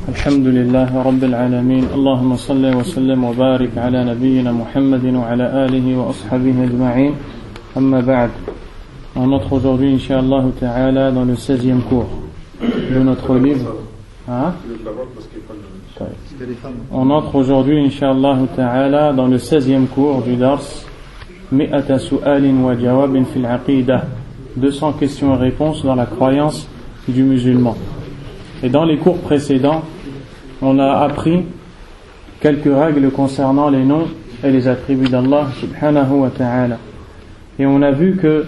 الحمد لله رب العالمين اللهم صل وسلم وبارك على نبينا محمد وعلى آله وأصحابه أجمعين أما بعد. On entre aujourd'hui Inch'Allah Ta'ala dans le 16e cours de notre livre. On entre aujourd'hui Inch'Allah Ta'ala dans le 16e cours du Dars Mi'ata Su'alin wa Jawabin fil Aqidah, 200 questions et réponses dans la croyance du musulman. Et dans les cours précédents, on a appris quelques règles concernant les noms et les attributs d'Allah subhanahu wa ta'ala. Et on a vu que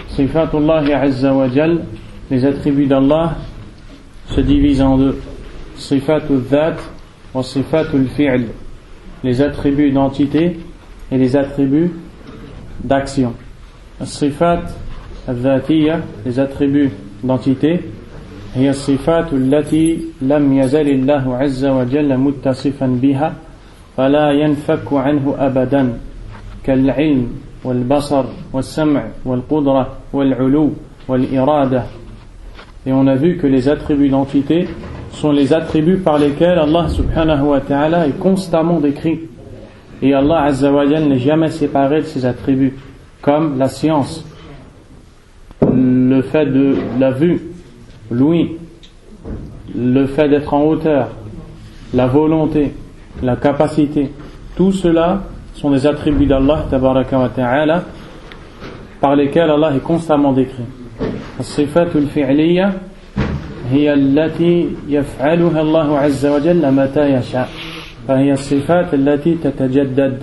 Sifatullah azza wa jal, les attributs d'Allah se divisent en deux. Sifatul dhat wa sifatul fi'l, les attributs d'entité et les attributs d'action. Sifat al-dhatiyya, les attributs d'entité, هي الصفات التي لم يزل الله عز وجل متصفا بها فلا ينفك عنه أبدا كالعلم والبصر والسمع والقدرة والعلو والإرادة. Et on a vu que les attributs d'entité sont les attributs par lesquels Allah subhanahu wa ta'ala est constamment décrit. Et Allah azza wa jalla n'est jamais séparé de ses attributs, comme la science, le fait de la vue, l'ouïe, le fait d'être en hauteur, la volonté, la capacité. Tout cela sont des attributs d'Allah tabaraka wa ta'ala par lesquels Allah est constamment décrit. الصفات الفعلية هي التي يفعلها الله عز وجل متى يشاء فهي الصفات التي تتجدد.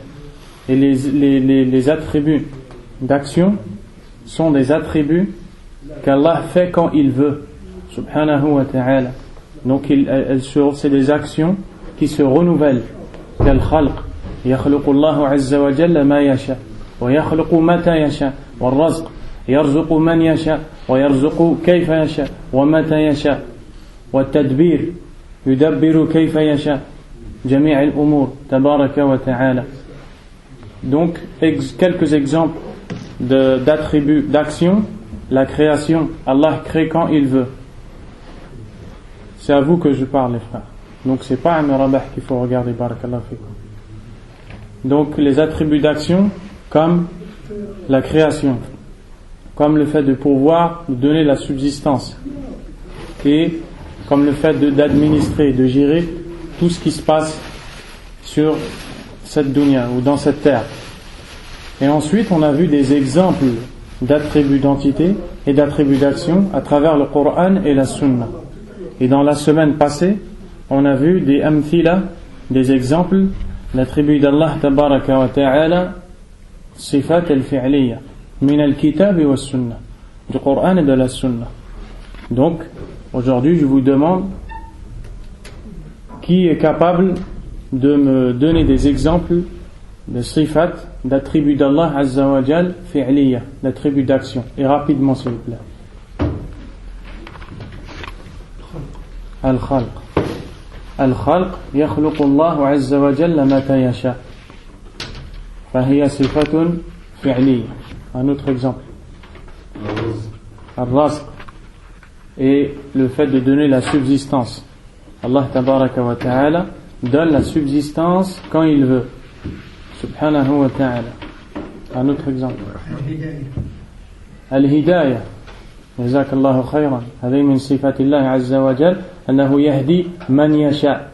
Et les attributs d'action sont des attributs qu'Allah fait quand il veut subhanahu wa ta'ala. Donc c'est des actions qui se renouvellent. كالخلق يخلق الله عز وجل ما يشاء ويخلق متى يشاء والرزق يرزق من يشاء ويرزق كيف يشاء ومتى يشاء والتدبير يدبر كيف يشاء جميع الأمور تبارك وتعالى. Donc quelques exemples d'attributs d'action. La création, Allah crée quand il veut. C'est à vous que je parle, les frères. Donc c'est pas un rabah qu'il faut regarder, barakallahu fikum. Donc les attributs d'action comme la création, comme le fait de pouvoir donner la subsistance, et comme le fait d'administrer, de gérer tout ce qui se passe sur cette dunya ou dans cette terre. Et ensuite on a vu des exemples d'attributs d'entité et d'attributs d'action à travers le Coran et la Sunna. Et dans la semaine passée, on a vu des amthila, des exemples d'attributs d'Allah tabaraka wa ta'ala, sifat al-fi'liya, min al-kitab wa sunna, du Coran et de la Sunna. Donc, aujourd'hui, je vous demande qui est capable de me donner des exemples de sifat, d'attributs d'Allah azza wa jal, fi'liya, d'attributs d'action. Et rapidement, s'il vous plaît. Al-Khalq. Al-Khalq yakhluqu Allah azza wa jalla mata yasha. Fahiya sifatun fi'liya. Un autre exemple. Al-Razq. Et le fait de donner la subsistance. Allah tabaraka wa ta'ala donne la subsistance quand il veut. Subhanahu wa ta'ala. Un autre exemple. Al-Hidayah. جزاك الله خيرا. هذه من صفات الله عز وجل أنه يهدي من يشاء.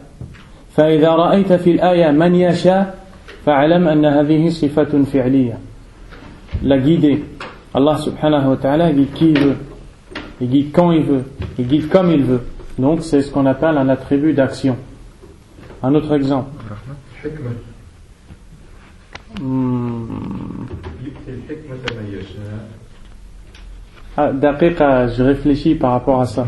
فإذا رأيت في الآية من يشاء فاعلم أن هذه صفة فعلية. La guider. Allah subhanahu wa ta'ala guide qui il veut. Il guide quand il veut. Il guide comme il veut. Donc c'est ce qu'on appelle un attribut d'action. Un autre exemple. دقيقة, je réfléchis par rapport à ça.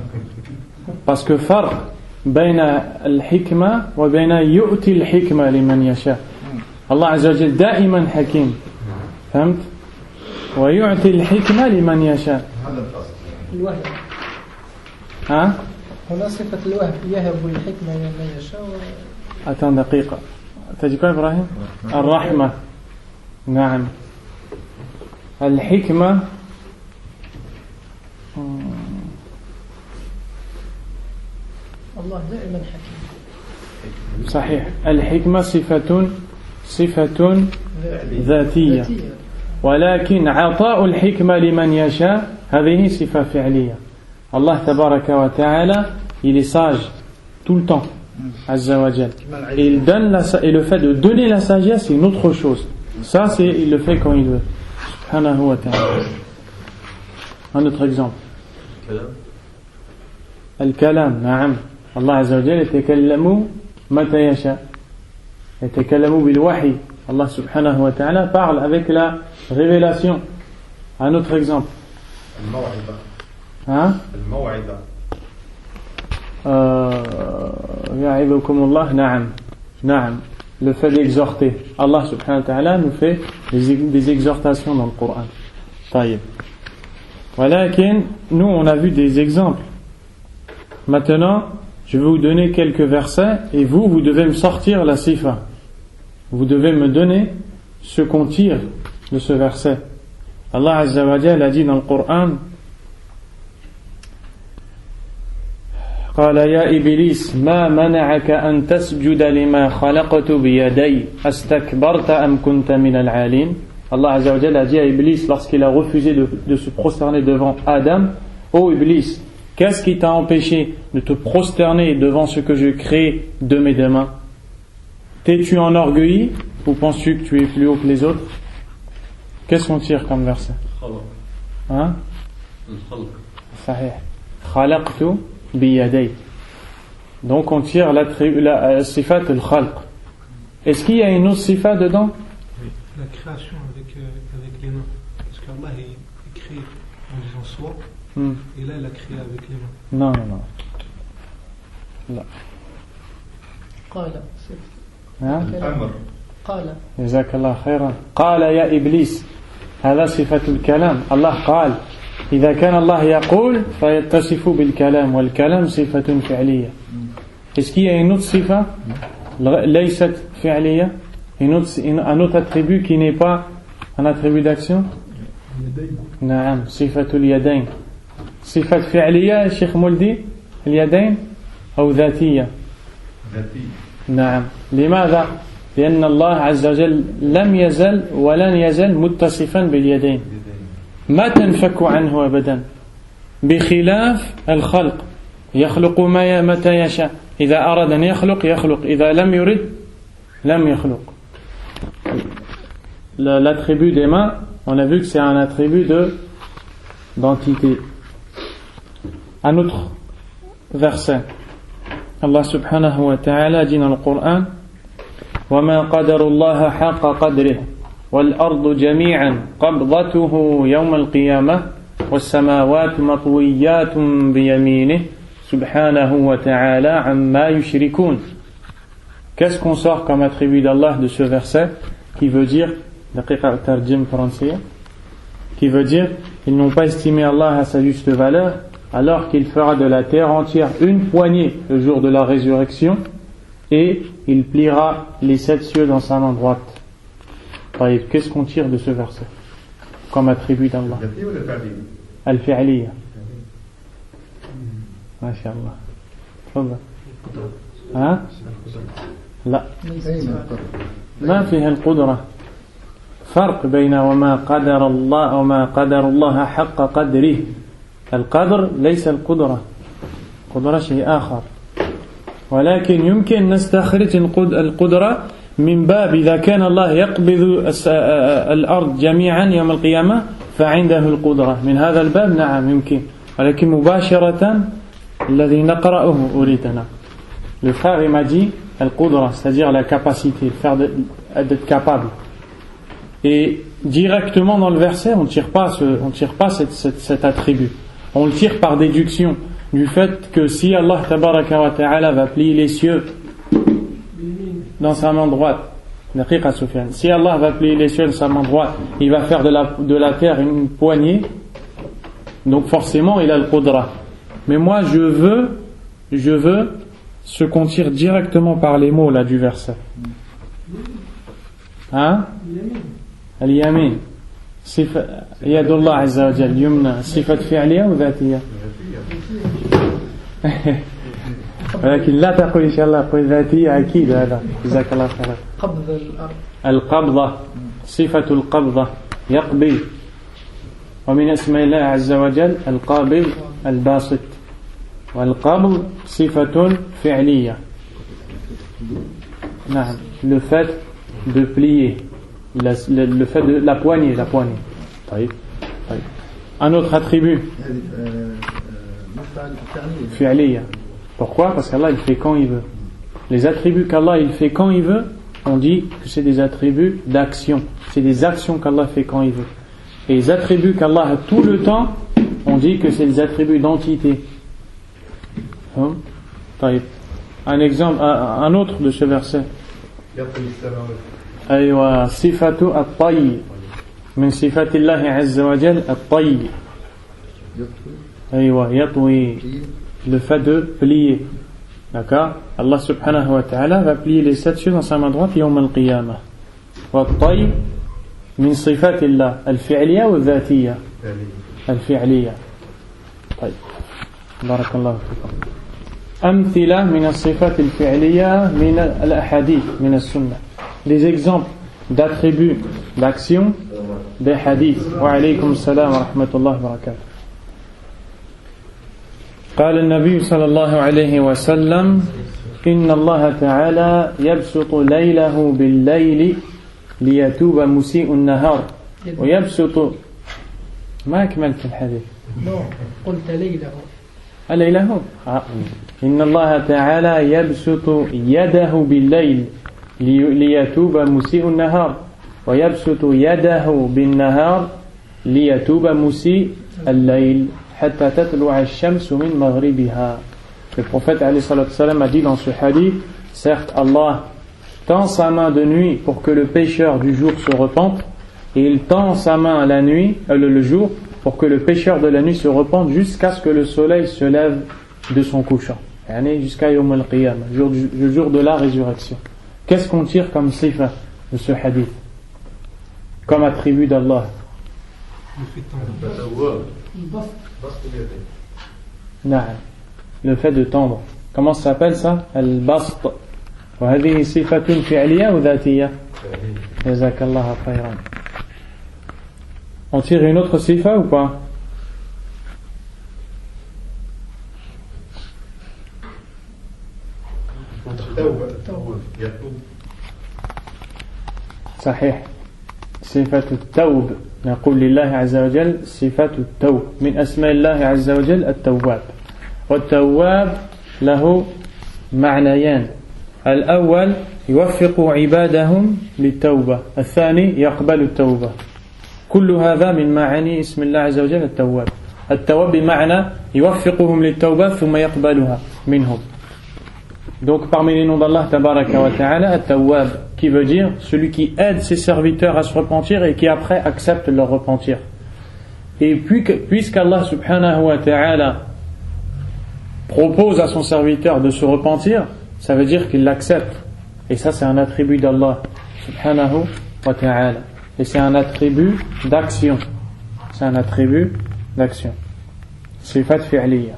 Parce que فرق بين الحكمة وبين يؤتي الحكمة لمن يشاء. الله عز وجل دائما حكيم. فهمت؟ ويؤتي الحكمة لمن يشاء. الوهب. ها؟ هنا صفة الوهب يهب الحكمة لمن يشاء. أتون دقيقة. تجيكم إبراهيم؟ الرحمة. نعم. الحكمة الله دائما حكيم. صحيح. الحكمة صفة ذاتية، ولكن عطاء الحكمة لمن يشاء هذه صفة فعلية. Allah tabaraka wa ta'ala, il est sage tout le temps, Azza wa Jal. Et il donne et le fait de donner la sagesse, c'est une autre chose. Ça, il le fait quand il veut. Subhanahu wa ta'ala. Un autre exemple. Al-kalam, na'am. Allah Azza wa Jal yatakallamu mata yasha. Yatakallamu bil wahi. Allah subhanahu wa ta'ala parle avec la révélation. Un autre exemple. Hein? Ya'idukumullah, na'am. Na'am. Le fait d'exhorter. Allah subhanahu wa ta'ala nous fait des exhortations dans le Coran. Taïb. Walakin, nous on a vu des exemples. Maintenant, je vais vous donner quelques versets et vous devez me sortir la sifa. Vous devez me donner ce qu'on tire de ce verset. Allah Azza wa Jalla a dit dans le Coran: قال يا إبليس ما منعك أن تسجد لما خلقت بيدي أستكبرت أم كنت من العالين. Allah Azza wa Jalla a dit à Iblis lorsqu'il a refusé de se prosterner devant Adam: ô Iblis, qu'est-ce qui t'a empêché de te prosterner devant ce que je crée de mes deux mains? T'es-tu enorgueilli ou penses-tu que tu es plus haut que les autres? Qu'est-ce qu'on tire comme verset? Hein? Sahih. Khalaqtu biyaday. Donc on tire la sifat al-khalq. Est-ce qu'il y a une autre sifat dedans? Oui, la création avec les mains. Parce qu'Allah il crée en disant soi, et là il a créé avec les mains. Non. قال ها؟ قال جزاك الله خيرا. قال يا إبليس، هذا صفة الكلام. الله قال. إذا كان الله يقول فيتصف بالكلام، والكلام صفة فعلية. Est-ce qu'il y a une autre sifa ليست فعلية, un autre attribut qui n'est pas un attribut d'action? نعم، صفة اليدين. صفة فعلية الشيخ مولدي اليدين أو ذاتية؟ نعم. لماذا؟ لأن الله عز وجل لم يزل ولن يزل متصفا باليدين، ما تنفك عنه أبدا، بخلاف الخلق. يخلق متى يشاء، إذا أراد أن يخلق يخلق، إذا لم يرد لم يخلق. L'attribut des mains, on a vu que c'est un attribut d'entité. Un autre verset, Allah subhanahu wa ta'ala dit dans le Coran: وَمَا قَدَرُ اللَّهَ حَقَّ قَدْرِهِ وَالْأَرْضُ جَمِيعًا قَبْضَتُهُ يَوْمَ الْقِيَامَةِ وَالسَّمَاوَاتُ مَطْوِيَّاتٌ بِيَمِينِهِ سُبْحَانَهُ وَتَعَالَى عَمَّا يُشْرِكُونَ. Qu'est-ce qu'on sort comme attribut d'Allah de ce verset qui veut dire, qui veut dire, ils n'ont pas estimé Allah à sa juste valeur, alors qu'il fera de la terre entière une poignée le jour de la résurrection, et il pliera les 7 cieux dans sa main droite. Qu'est-ce qu'on tire de ce verset comme attribut d'Allah? Al-fi'liya. MashaAllah. تفضل. ها؟ لا، ما فيها القدرة. فرق بين وما قدر الله حق قدره. القدر ليس القدرة. القدرة شيء آخر. ولكن يمكن نستخرج القدرة من باب إذا كان الله يقبض الأرض جميعا يوم القيامة فعنده القدرة. من هذا الباب نعم يمكن، ولكن مباشرة الذي نقرأه أريدنا. Le frère il m'a dit al-qudra, c'est-à-dire la capacité, le faire d'être capable. Et directement dans le verset, on ne tire pas cet attribut. On le tire par déduction du fait que si Allah tabaraka wa ta'ala va plier les cieux dans sa main droite, si Allah va plier les cieux dans sa main droite, il va faire de la terre une poignée, donc forcément il a le qudra. Mais moi je veux ce qu'on tire directement par les mots là du verset. Hein? Al-yamin. Yadullah azza wa jal, yumna, sifat fi'liya ou dhatiya? ولكن لا تقول إن شاء الله قل ذاتية أكيد هذا جزاك الله خيرا. قبض الأرض. القبضة صفة القبضة يقبل، ومن اسماء الله عز وجل القابل الباسط، والقبض صفة فعلية. نعم le fait de plier, le fait de la poignée. طيب. Un autre attribut fi'liya. Pourquoi? Parce qu'Allah il fait quand il veut. Les attributs qu'Allah il fait quand il veut, on dit que c'est des attributs d'action. C'est des actions qu'Allah fait quand il veut. Et les attributs qu'Allah a tout le temps, on dit que c'est des attributs d'entité. Un exemple, un autre de ce verset. أيوة صفة الطي من صفات الله عز وجل الطي. أيوة يطوي, le fait de plier. D'accord? Allah subhanahu wa ta'ala va plier les 7 choses dans sa main droite يوم القيامة. والطي من صفات الله الفعلية والذاتية. الفعلية. طيب بارك الله فيكم. أمثلة من الصفات الفعلية من الأحاديث من السنة. Des exemples d'attributs d'action des hadiths. Wa alaykum salam wa rahmatullahi wa barakatuh. قال النبي صلى الله عليه وسلم إن الله تعالى يبسط ليله بالليل ليتوب مسيء النهار ويبسط. ما أكملت الحديث. قلت ليله. ليله. إن الله تعالى يبسط يده بالليل ليتوب مسيء النهار ويبسط يده بالنهار ليتوب مسيء الليل حتى تطلع الشمس من مغربها. Le prophète alayhi salatu salam a dit dans ce hadith, certes Allah tend sa main de nuit pour que le pécheur du jour se repente, et il tend sa main la nuit, le jour pour que le pécheur de la nuit se repente jusqu'à ce que le soleil se lève de son couchant, jusqu'à Yawm al-Qiyamah, le jour de la résurrection. Qu'est-ce qu'on tire comme sifa de ce hadith, comme attribut d'Allah? Le fait de tendre. Comment ça s'appelle ça? Al-Bast. وهذه صفة فعلية ou ذاتية? جزاك الله خيرا. On tire une autre sifa ou pas? صحيح. صفة التوب نقول لله عز وجل صفة التوب من أسماء الله عز وجل التواب. والتواب له معنيان. الأول يوفق عبادهم للتوبة، الثاني يقبل التوبة. كل هذا من معاني اسم الله عز وجل التواب. التواب بمعنى يوفقهم للتوبة ثم يقبلها منهم. Donc parmi les noms d'Allah tabaraka wa ta'ala, At-Tawwab, qui veut dire celui qui aide ses serviteurs à se repentir et qui après accepte leur repentir. Et puisqu'Allah subhanahu wa ta'ala propose à son serviteur de se repentir, ça veut dire qu'il l'accepte. Et ça c'est un attribut d'Allah subhanahu wa ta'ala. Et c'est un attribut d'action. C'est un attribut d'action. Sifat fi'liya.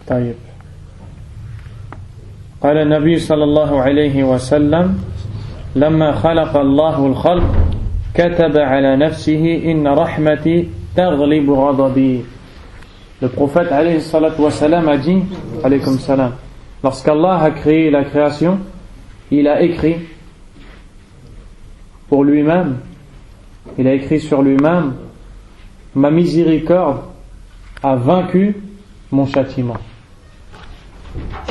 Taïb. قال النبي صلى الله عليه وسلم لما خلق الله الخلق كتب على نفسه إن رحمتي تغلب غضبي. Le prophète alayhi salatu wa salam a dit alaykum salam, lorsqu'Allah a créé la création, il a écrit pour lui-même, il a écrit sur lui-même, ma miséricorde a vaincu mon châtiment.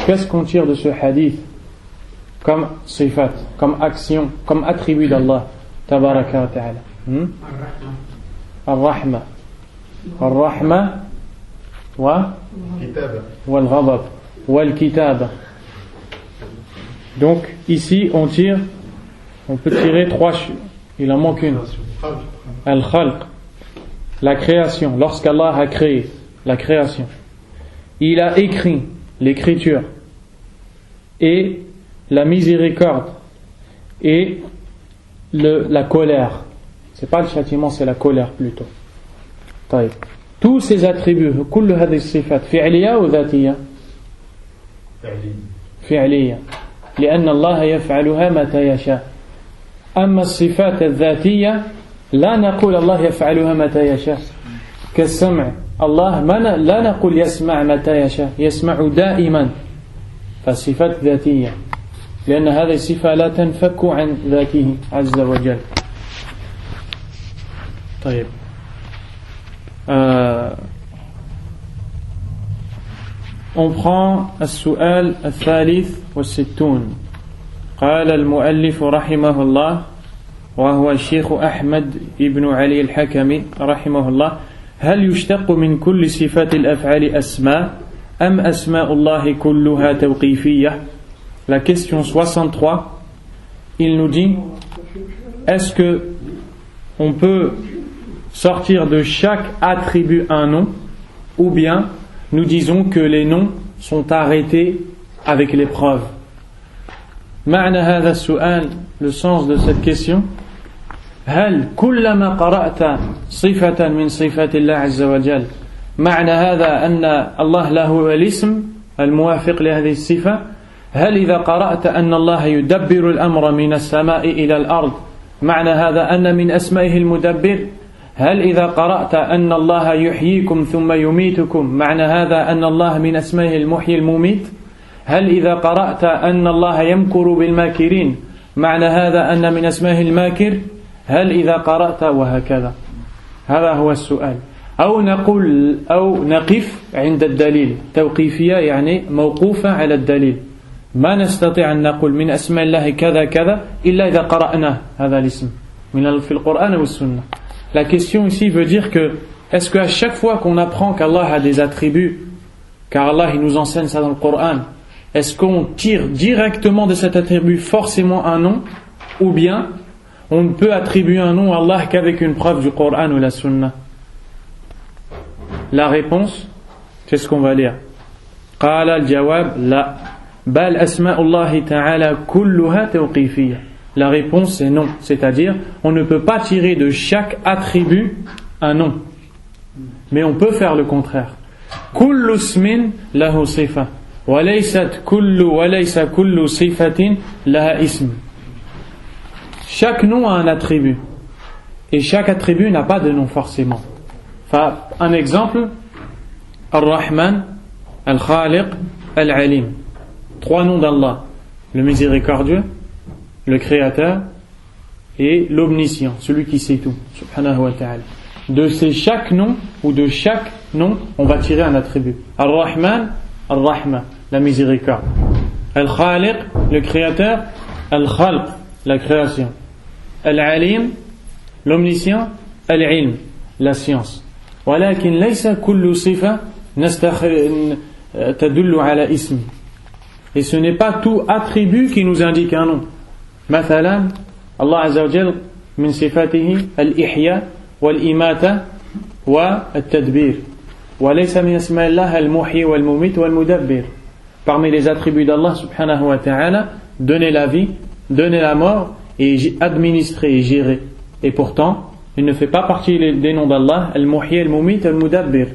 Qu'est-ce qu'on tire de ce hadith comme sifat, comme action, comme attribut d'Allah tabaraka wa ta'ala? Ar-Rahma. Ar-Rahma wa wal-Ghadab wal-Kitaba. Donc ici on peut tirer 3, il en manque une. Al-Khalq, la création. Lorsqu'Allah a créé la création, il a écrit l'écriture et la miséricorde et la colère. C'est pas le châtiment, c'est la colère plutôt. Tous ces attributs, كل هذه الصفات فعلية ou ذاتية? فعلية لأن الله يفعلها متى يشاء. أما الصفات الذاتية لا نقول الله يفعلها متى يشاء كالسمع. الله لا نقول يسمع متى يشاء، يسمع دائما، فالصفات ذاتية لأن هذه الصفة لا تنفك عن ذاته عز وجل. طيب on prend السؤال الثالث والستون. قال المؤلف رحمه الله وهو الشيخ أحمد ابن علي الحكمي رحمه الله: هل يشتق من كل صفات الأفعال أسماء أم أسماء الله كلها توقيفية؟ La question 63, il nous dit: est-ce que on peut sortir de chaque attribut un nom, ou bien nous disons que les noms sont arrêtés avec les preuves? معنى هذا السؤال, le sens de cette question: هل كلما قرأت صفة من صفات الله عز وجل معنى هذا أن الله له الاسم الموافق لهذه الصفة؟ هل إذا قرأت أن الله يدبر الأمر من السماء إلى الأرض معنى هذا أن من أسمائه المدبر؟ هل إذا قرأت أن الله يحييكم ثم يميتكم معنى هذا أن الله من أسمائه المحيي المميت؟ هل إذا قرأت أن الله يمكر بالماكرين معنى هذا أن من أسمائه الماكر؟ هل إذا قرأت وهكذا؟ هذا هو السؤال. أو نقف عند الدليل. توقيفية يعني موقوفة على الدليل، ما نستطيع أن نقول من أسماء الله كذا كذا إلا إذا قرأنا هذا الاسم في القرآن والسنة. La question ici veut dire que est-ce qu'à chaque fois qu'on apprend qu'Allah a des attributs, car Allah il nous enseigne ça dans le Coran, est-ce qu'on tire directement de cet attribut forcément un nom, ou bien on ne peut attribuer un nom à Allah qu'avec une preuve du Coran ou la Sunna? La réponse, c'est ce qu'on va lire. قال الجواب لا بل أسماء الله تعالى كلها توقيفية. La réponse est non, c'est-à-dire on ne peut pas tirer de chaque attribut un nom, mais on peut faire le contraire. كل اسم له صفة وليس كل صفة لها اسم. Chaque nom a un attribut et chaque attribut n'a pas de nom forcément. Un exemple: Ar-Rahman, Al-Khaliq, Al-Alim. 3 noms d'Allah: le miséricordieux, le créateur et l'omniscient, celui qui sait tout, subhanahu wa ta'ala. De chaque nom ou de chaque nom, on va tirer un attribut. Ar-Rahman, Ar-Rahma, la miséricorde. Al-Khaliq, le créateur. Al-Khalq, la création. Al-Alim, l'omniscient. Al-Ilm, la science. ولكن ليس كل صفة تدل على اسم. Et ce n'est pas tout attribut qui nous indique un nom. مثلا الله عز وجل من صفاته الإحياء والإماتة والتدبير وليس من اسماء الله المحيي والمميت والمدبر. Parmi les attributs d'Allah subhanahu wa ta'ala, donner la vie, donner la mort et administrer et gérer. Et pourtant il ne fait pas partie des noms d'Allah, Al-Muhyi, Al-Mumit, Al-Mudabbir.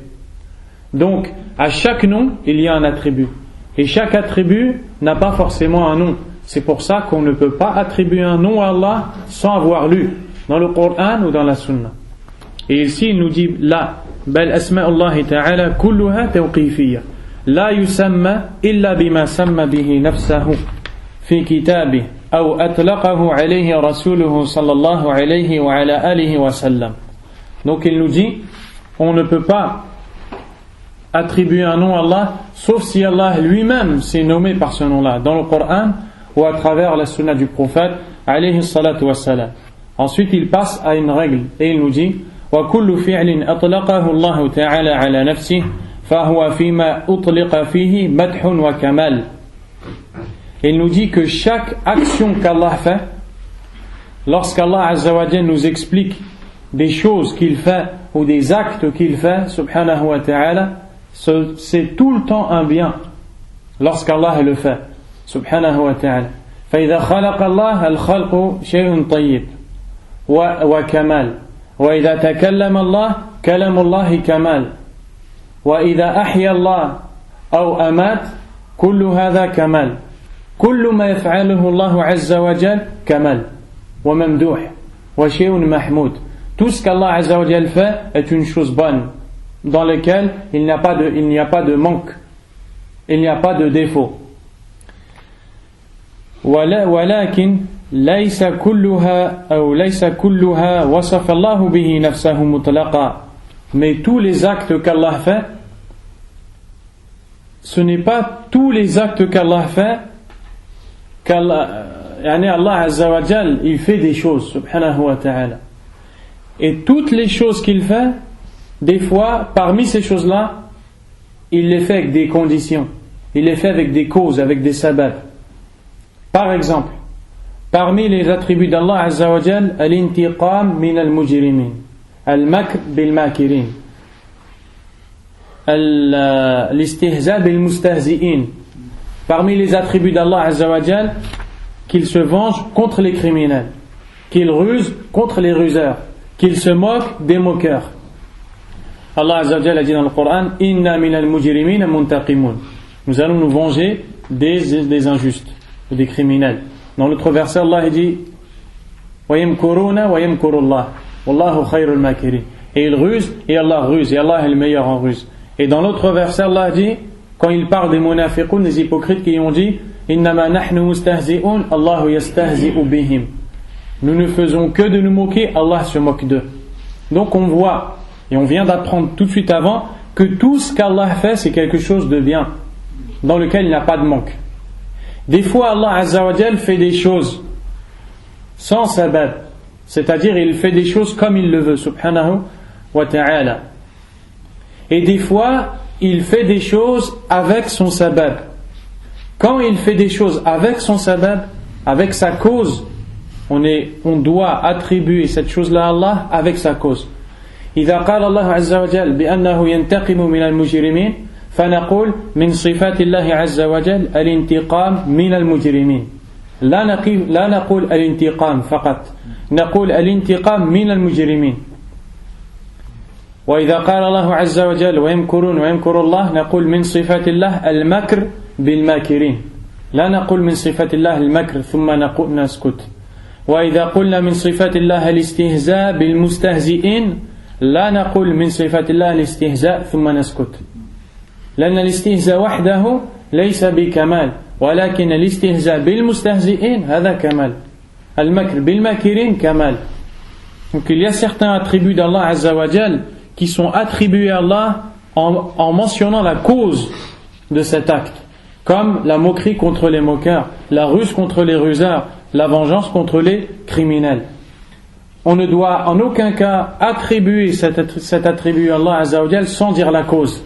Donc, à chaque nom, il y a un attribut. Et chaque attribut n'a pas forcément un nom. C'est pour ça qu'on ne peut pas attribuer un nom à Allah sans avoir lu dans le Coran ou dans la Sunna. Et ici, il nous dit là, bal asma'ullahi ta'ala kulluha tawqifiyya. La yusamma illa bima samma bihi nafsahu fi kitabih. أو أطلقه عليه رسوله صلى الله عليه وعلى آله وسلم. Donc il nous dit, on ne peut pas attribuer un nom à Allah sauf si Allah lui-même s'est nommé par ce nom-là dans le Coran ou à travers la sunna du prophète alayhi salatu wassalam. Ensuite il passe à une règle et il nous dit وكل فعل أطلقه الله تعالى على نفسه فهو فيما أطلق فيه مدح وكمال. Il nous dit que chaque action qu'Allah fait, lorsqu'Allah Azza wa Jalla nous explique des choses qu'il fait ou des actes qu'il fait, subhanahu wa ta'ala, c'est tout le temps un bien lorsqu'Allah le fait, subhanahu wa ta'ala. فإذا خلق الله الخلق شيء طيب وكمال وإذا تكلم الله كلام الله كمال وإذا أحيا الله أو أمات كل هذا كمال كل ما يفعله الله عز وجل كمال وممدوح وشيء محمود. Tout ce qu'Allah Azza wa Jal fait est une chose bonne dans laquelle il n'y a pas de manque, il n'y a pas de défaut. ولكن ليس كلها وصف الله به نفسه مطلقا. Mais tous les actes qu'Allah fait, ce n'est pas tous les actes qu'Allah fait Allah Azza wa Jal, il fait des choses subhanahu wa ta'ala, et toutes les choses qu'il fait, des fois parmi ces choses-là il les fait avec des conditions, il les fait avec des causes, avec des sabab. Par exemple, parmi les attributs d'Allah Azza wa Jal, al-intiqam min al-mujrimin, al-makr bil-makirin, l'istihza bil-mustahzi'in. Parmi les attributs d'Allah Azza wa Jal, qu'il se venge contre les criminels, qu'il ruse contre les ruseurs, qu'il se moque des moqueurs. Allah Azza wa Jal a dit dans le Coran, inna min al-mujrimin muntaqimun. Nous allons nous venger des injustes, des criminels. Dans l'autre verset, Allah dit wa yamkuruna wa yamkurullah wallahu khayrul makirin. Et ils rusent et Allah ruse, et Allah est le meilleur en ruse. Et dans l'autre verset, Allah dit, quand il parle des munafiqun, des hypocrites qui ont dit innama nahnu mustahzi'un Allahu yastahzi'u bihim. Nous ne faisons que de nous moquer, Allah se moque d'eux. Donc on voit, et on vient d'apprendre tout de suite avant, que tout ce qu'Allah fait, c'est quelque chose de bien, dans lequel il n'y a pas de manque. Des fois, Allah Azza wa Jal fait des choses sans sabab, c'est-à-dire il fait des choses comme il le veut, subhanahu wa ta'ala. Et des fois, il fait des choses avec son sabab. Quand il fait des choses avec son sabab, avec sa cause, on doit attribuer cette chose-là à Allah avec sa cause. إذا قال الله عز وجل بأنه ينتقم من المجرمين فنقول من صفات الله عز وجل الانتقام من المجرمين. لا نقول الانتقام فقط، نقول الانتقام من المجرمين. وإذا قال الله عز وجل ويمكرون ويمكر الله نقول من صفات الله المكر بالماكرين، لا نقول من صفات الله المكر ثم نسكت. وإذا قلنا من صفات الله الاستهزاء بالمستهزئين لا نقول من صفات الله الاستهزاء ثم نسكت، لأن الاستهزاء وحده ليس بكمال، ولكن الاستهزاء بالمستهزئين هذا كمال. المكر بالماكرين كمال. Donc il y a certains attributs d'Allah Azza wa Jal qui sont attribués à Allah en mentionnant la cause de cet acte, comme la moquerie contre les moqueurs, la ruse contre les ruseurs, la vengeance contre les criminels. On ne doit en aucun cas attribuer cet attribut à Allah Azza wa Jal sans dire la cause.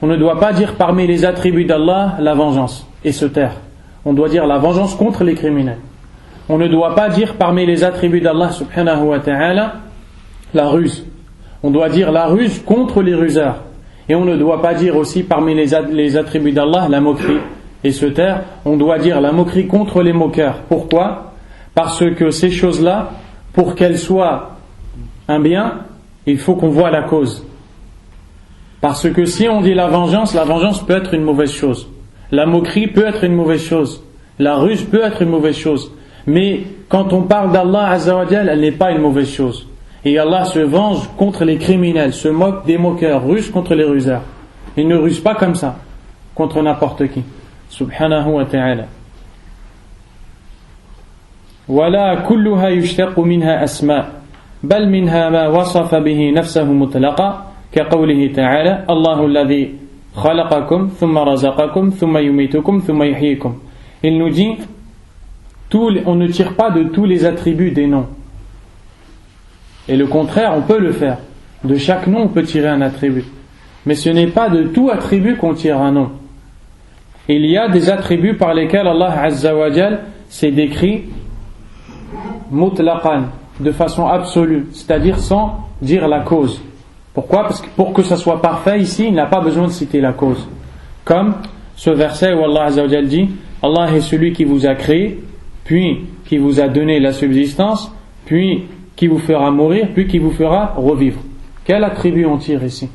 On ne doit pas dire parmi les attributs d'Allah la vengeance et se taire. On doit dire la vengeance contre les criminels. On ne doit pas dire parmi les attributs d'Allah subhanahu wa ta'ala la ruse. On doit dire la ruse contre les ruseurs. Et on ne doit pas dire aussi parmi les attributs d'Allah la moquerie et se taire. On doit dire la moquerie contre les moqueurs. Pourquoi ? Parce que ces choses-là, pour qu'elles soient un bien, il faut qu'on voit la cause. Parce que si on dit la vengeance peut être une mauvaise chose. La moquerie peut être une mauvaise chose. La ruse peut être une mauvaise chose. Mais quand on parle d'Allah Azza wa Jal, elle n'est pas une mauvaise chose. Et Allah se venge contre les criminels, se moque des moqueurs, ruse contre les ruseurs. Il ne ruse pas comme ça contre n'importe qui. Subhanahu wa ta'ala. ولا كلها يشتق منها أسماء بل منها ما وصف به نفسه مطلقا كقوله تعالى الله الذي خلقكم ثم رزقكم ثم يميتكم ثم يحييكم. Il nous dit on ne tire pas de tous les attributs des noms, et le contraire on peut le faire. De chaque nom on peut tirer un attribut, mais ce n'est pas de tout attribut qu'on tire un nom. Il y a des attributs par lesquels Allah Azza wa Jal s'est décrit mutlaqan, de façon absolue, c'est-à-dire sans dire la cause. Pourquoi ? Parce que pour que ça soit parfait ici, il n'a pas besoin de citer la cause. Comme ce verset où Allah Azza wa Jal dit Allah est celui qui vous a créé, puis qui vous a donné la subsistance, puis qui vous fera mourir, puis qui vous fera revivre. Quel attribut on tire ici ?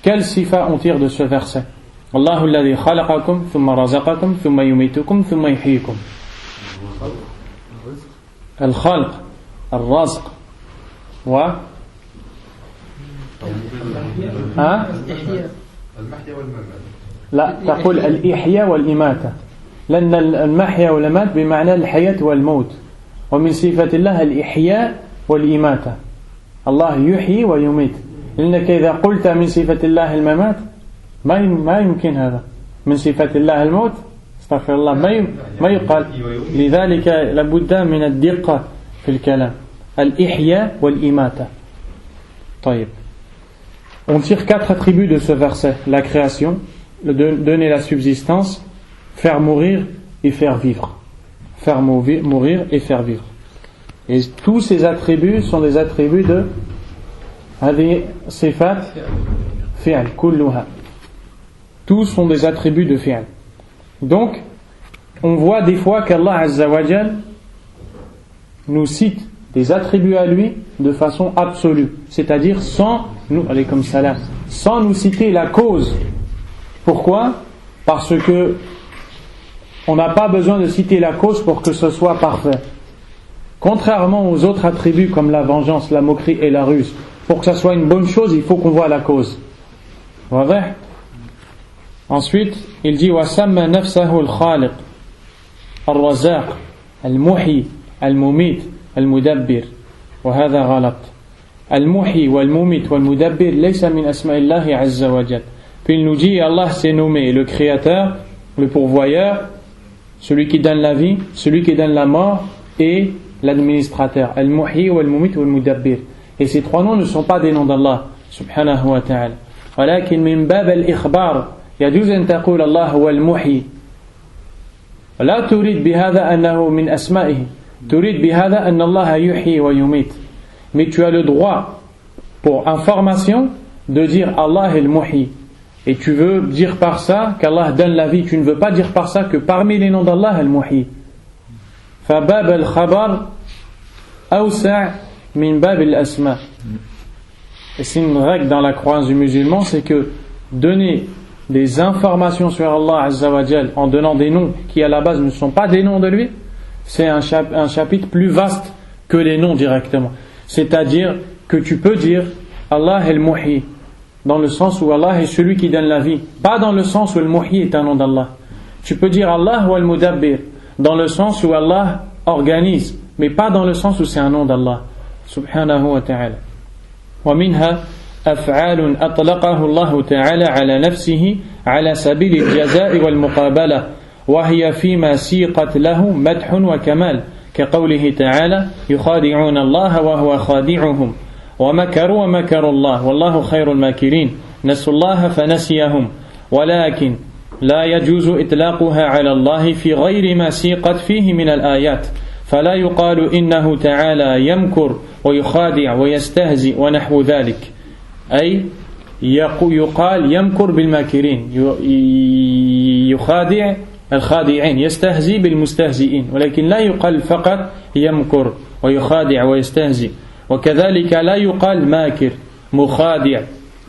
Quel sifa on tire de ce verset ? Allahu alladhi khalaqakum thumma razaqakum thumma yumitukum thumma yuhyikum. Al-khalq, al-razq wa لا تقول الإحياء والإماتة لأن المحيا والإماتة بمعنى الحياة والموت ومن صفة الله الإحياء والإماتة الله يحيي ويميت لأنك إذا قلت من صفة الله الممات ما يمكن هذا من صفة الله الموت استغفر الله ما يقال لذلك لابد من الدقة في الكلام الإحياء والإماتة. طيب, on tire 4 attributs de ce verset: la création, donner la subsistance, faire mourir et faire vivre. Faire mourir et faire vivre. Et tous ces attributs sont des attributs de هذه صفات فعل كلها. Tous sont des attributs de fi'al. Donc, on voit des fois qu'Allah Azza wa Jal nous cite des attributs à lui de façon absolue, c'est-à-dire sans nous citer la cause. Pourquoi ? Parce que on n'a pas besoin de citer la cause pour que ce soit parfait. Contrairement aux autres attributs comme la vengeance, la moquerie et la ruse, pour que ça soit une bonne chose, il faut qu'on voit la cause. Vrai ? Ensuite, il dit وَسَمَّ نَفْسَهُ الْخَالِقِ الرَّزَاقِ الْمُحْيِي الْمُمِيتِ الْمُدَبِّرِ وهذا غلط. الْمُحْيِي وَالْمُمِيتِ وَالْمُدَبِّرِ لَيْسَ مِنْ أَسْمَاءِ اللَّهِ عَزَّ وَجَلَّ. Puis il nous dit Allah s'est nommé le créateur, le pourvoyeur, celui qui donne la vie, celui qui donne la mort et l'administrateur. Al-Muhyi wal-Mumit wal-Mudabbir. Et ces trois noms ne sont pas des noms d'Allah subhanahu wa ta'ala. ولكن من باب الإخبار يجوز أن تقول الله هو المحيي لا تريد بهذا أنه من أسمائه تريد بهذا أن الله يحيي ويميت. Mais tu as le droit pour information de dire Allah est le Muhyi. Et tu veux dire par ça qu'Allah donne la vie. Tu ne veux pas dire par ça que parmi les noms d'Allah al-Muhyi. فباب الخبر أوسع من باب الأسماء. Et c'est une règle dans la croyance du musulman, c'est que donner des informations sur Allah Azza wa Jal en donnant des noms qui à la base ne sont pas des noms de lui, c'est un chapitre plus vaste que les noms directement. C'est-à-dire que tu peux dire Allah est le Muhyi dans le sens où Allah est celui qui donne la vie, pas dans le sens où le Muhyi est un nom d'Allah. Tu peux dire Allah ou al-Mudabbir dans le sens où Allah organise, mais pas dans le sens où c'est un nom d'Allah subhanahu wa ta'ala. ومنها أفعال أطلقه الله تعالى على نفسه على سبيل الجزاء والمقابلة وهي فيما سيقت له مدح وكمال كقوله تعالى يخادعون الله وهو خادعهم ومكروا ومكر الله والله خير الماكرين نسوا الله فنسيهم ولكن لا يجوز إطلاقها على الله في غير ما سيقت فيه من الآيات فلا يقال إنه تعالى يمكر ويخادع ويستهزئ ونحو ذلك أي يقال يمكر بالماكرين يخادع الخادعين يستهزئ بالمستهزئين ولكن لا يقال فقط يمكر ويخادع ويستهزئ وكذلك لا يقال ماكر مخادع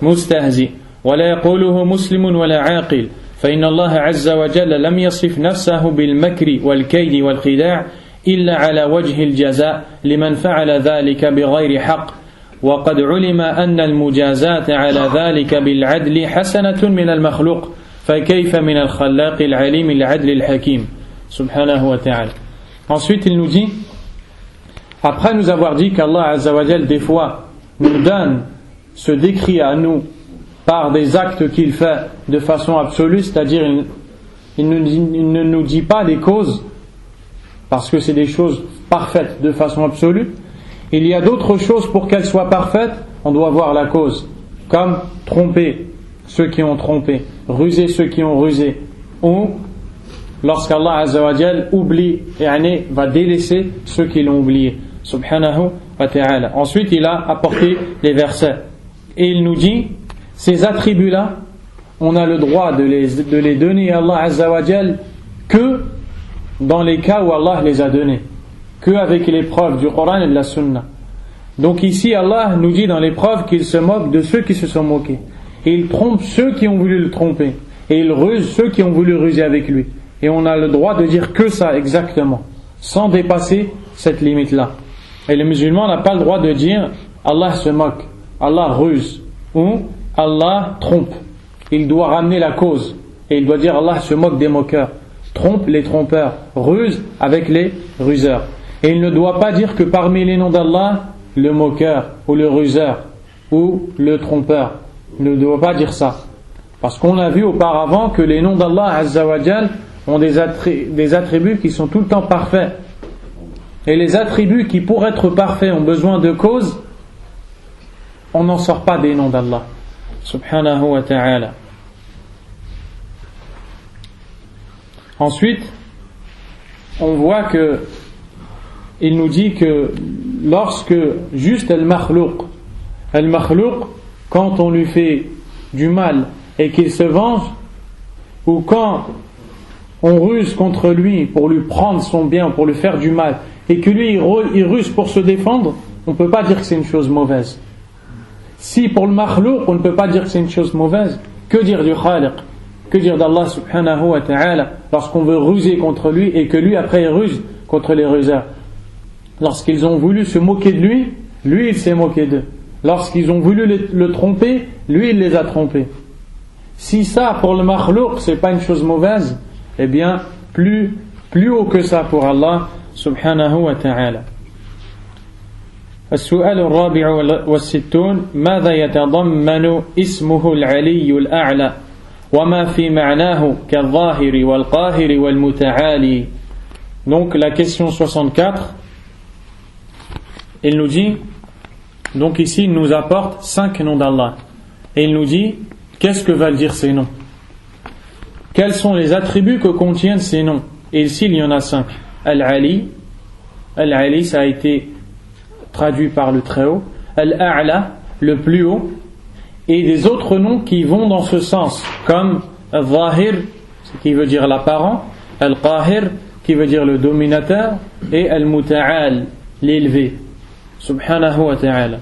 مستهزئ ولا يقوله مسلم ولا عاقل فإن الله عز وجل لم يصف نفسه بالمكر والكيد والخداع إلا على وجه الجزاء لمن فعل ذلك بغير حق وقد علم أن المجازات على ذلك بالعدل حسنة من المخلوق فكيف من الخلاق العليم العدل الحكيم سبحانه وتعالى. Ensuite il nous dit, après nous avoir dit qu'Allah Azza wa Jal des fois nous donne, se décrit à nous par des actes qu'il fait de façon absolue, c'est-à-dire il ne nous dit pas des causes parce que c'est des choses parfaites de façon absolue. Il y a d'autres choses pour qu'elles soient parfaites, on doit voir la cause, comme tromper ceux qui ont trompé, ruser ceux qui ont rusé, ou lorsqu'Allah Azza wa Jal oublie, va délaisser ceux qui l'ont oublié, subhanahu wa ta'ala. Ensuite il a apporté les versets et il nous dit ces attributs-là, on a le droit de les donner à Allah Azza wa Jal que dans les cas où Allah les a donnés, que avec les preuves du Coran et de la Sunna. Donc ici Allah nous dit dans les preuves qu'il se moque de ceux qui se sont moqués et il trompe ceux qui ont voulu le tromper et il ruse ceux qui ont voulu ruser avec lui. Et on a le droit de dire que ça exactement, sans dépasser cette limite-là. Et le musulman n'a pas le droit de dire Allah se moque, Allah ruse ou Allah trompe. Il doit ramener la cause et il doit dire Allah se moque des moqueurs, trompe les trompeurs, ruse avec les ruseurs. Et il ne doit pas dire que parmi les noms d'Allah, le moqueur ou le ruseur ou le trompeur. Il ne doit pas dire ça. Parce qu'on a vu auparavant que les noms d'Allah Azza wa Jal ont des attributs qui sont tout le temps parfaits. Et les attributs qui, pour être parfaits, ont besoin de cause, on n'en sort pas des noms d'Allah subhanahu wa ta'ala. Ensuite, on voit que il nous dit que lorsque juste al-makhlouq, quand on lui fait du mal et qu'il se venge, ou quand on ruse contre lui pour lui prendre son bien, pour lui faire du mal, et que lui il ruse pour se défendre, on ne peut pas dire que c'est une chose mauvaise. Si pour le makhlouq on ne peut pas dire que c'est une chose mauvaise, que dire du khaliq, que dire d'Allah subhanahu wa ta'ala lorsqu'on veut ruser contre lui et que lui après il ruse contre les ruseurs? Lorsqu'ils ont voulu se moquer de lui, lui il s'est moqué d'eux. Lorsqu'ils ont voulu le tromper, lui il les a trompés. Si ça pour le makhlouq c'est pas une chose mauvaise, eh bien plus haut que ça pour Allah subhanahu wa ta'ala. السؤال الرابع والستون ماذا يتضمن اسمه العلي الأعلى وما في معناه كالظاهر والقاهر والمتعالي. Donc la question 64, il nous dit, donc ici il nous apporte 5 noms d'Allah et il nous dit qu'est-ce que veulent dire ces noms, quels sont les attributs que contiennent ces noms. Et ici il y en a 5. Al-Ali, Al-Ali ça a été traduit par le très haut, Al-A'la, le plus haut, et des autres noms qui vont dans ce sens, comme Al-Zahir, ce qui veut dire l'apparent, Al-Qahir, qui veut dire le dominateur, et Al-Muta'al, l'élevé, subhanahu wa ta'ala.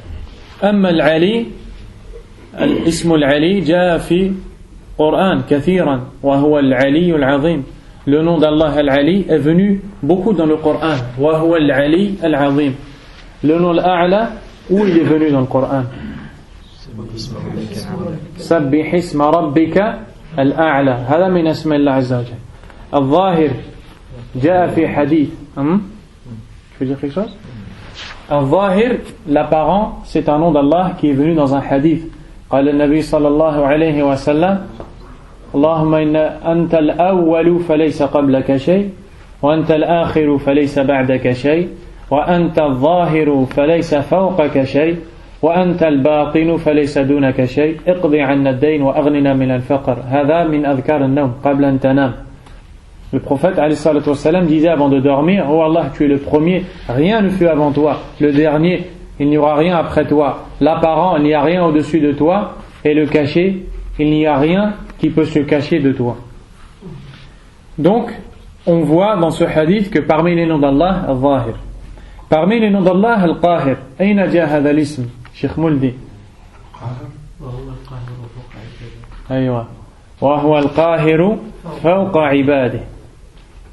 Amma Al-Ali, الاسم العلي جاء في القرآن كثيرا وهو العلي العظيم. Le nom d'Allah Al-Ali est venu beaucoup dans le Coran. وهو العلي العظيم. Le nom Al-A'la, où il est venu dans le Coran? سبح اسم ربك الأعلى. هذا من اسم الله عز وجل. الظاهر جاء في حديث. Tu veux dire quelque chose? الظاهر, l'apparent, c'est un nom d'Allah qui est venu dans un hadith. قال النبي صلى الله عليه وسلم اللهم إن أنت الأول فليس قبلك شيء وأنت الآخر فليس بعدك شيء وأنت الظاهر فليس فوقك شيء وأنت الباطن فليس دونك شيء اقضي عنا الدين وأغننا من الفقر. هذا من أذكار النوم قبل أن تنام. Le prophète alayhi salatu wassalam disait avant de dormir: oh Allah, tu es le premier, rien ne fut avant toi, le dernier, il n'y aura rien après toi, l'apparent, il n'y a rien au-dessus de toi, et le caché, il n'y a rien qui peut se cacher de toi. Donc on voit dans ce hadith que parmi les noms d'Allah, Al-Zahir, parmi les noms d'Allah, Al-Qahir. أين جاء هذا الاسم شيخ ملدي؟ أيوة وهو القاهر فوق عباده.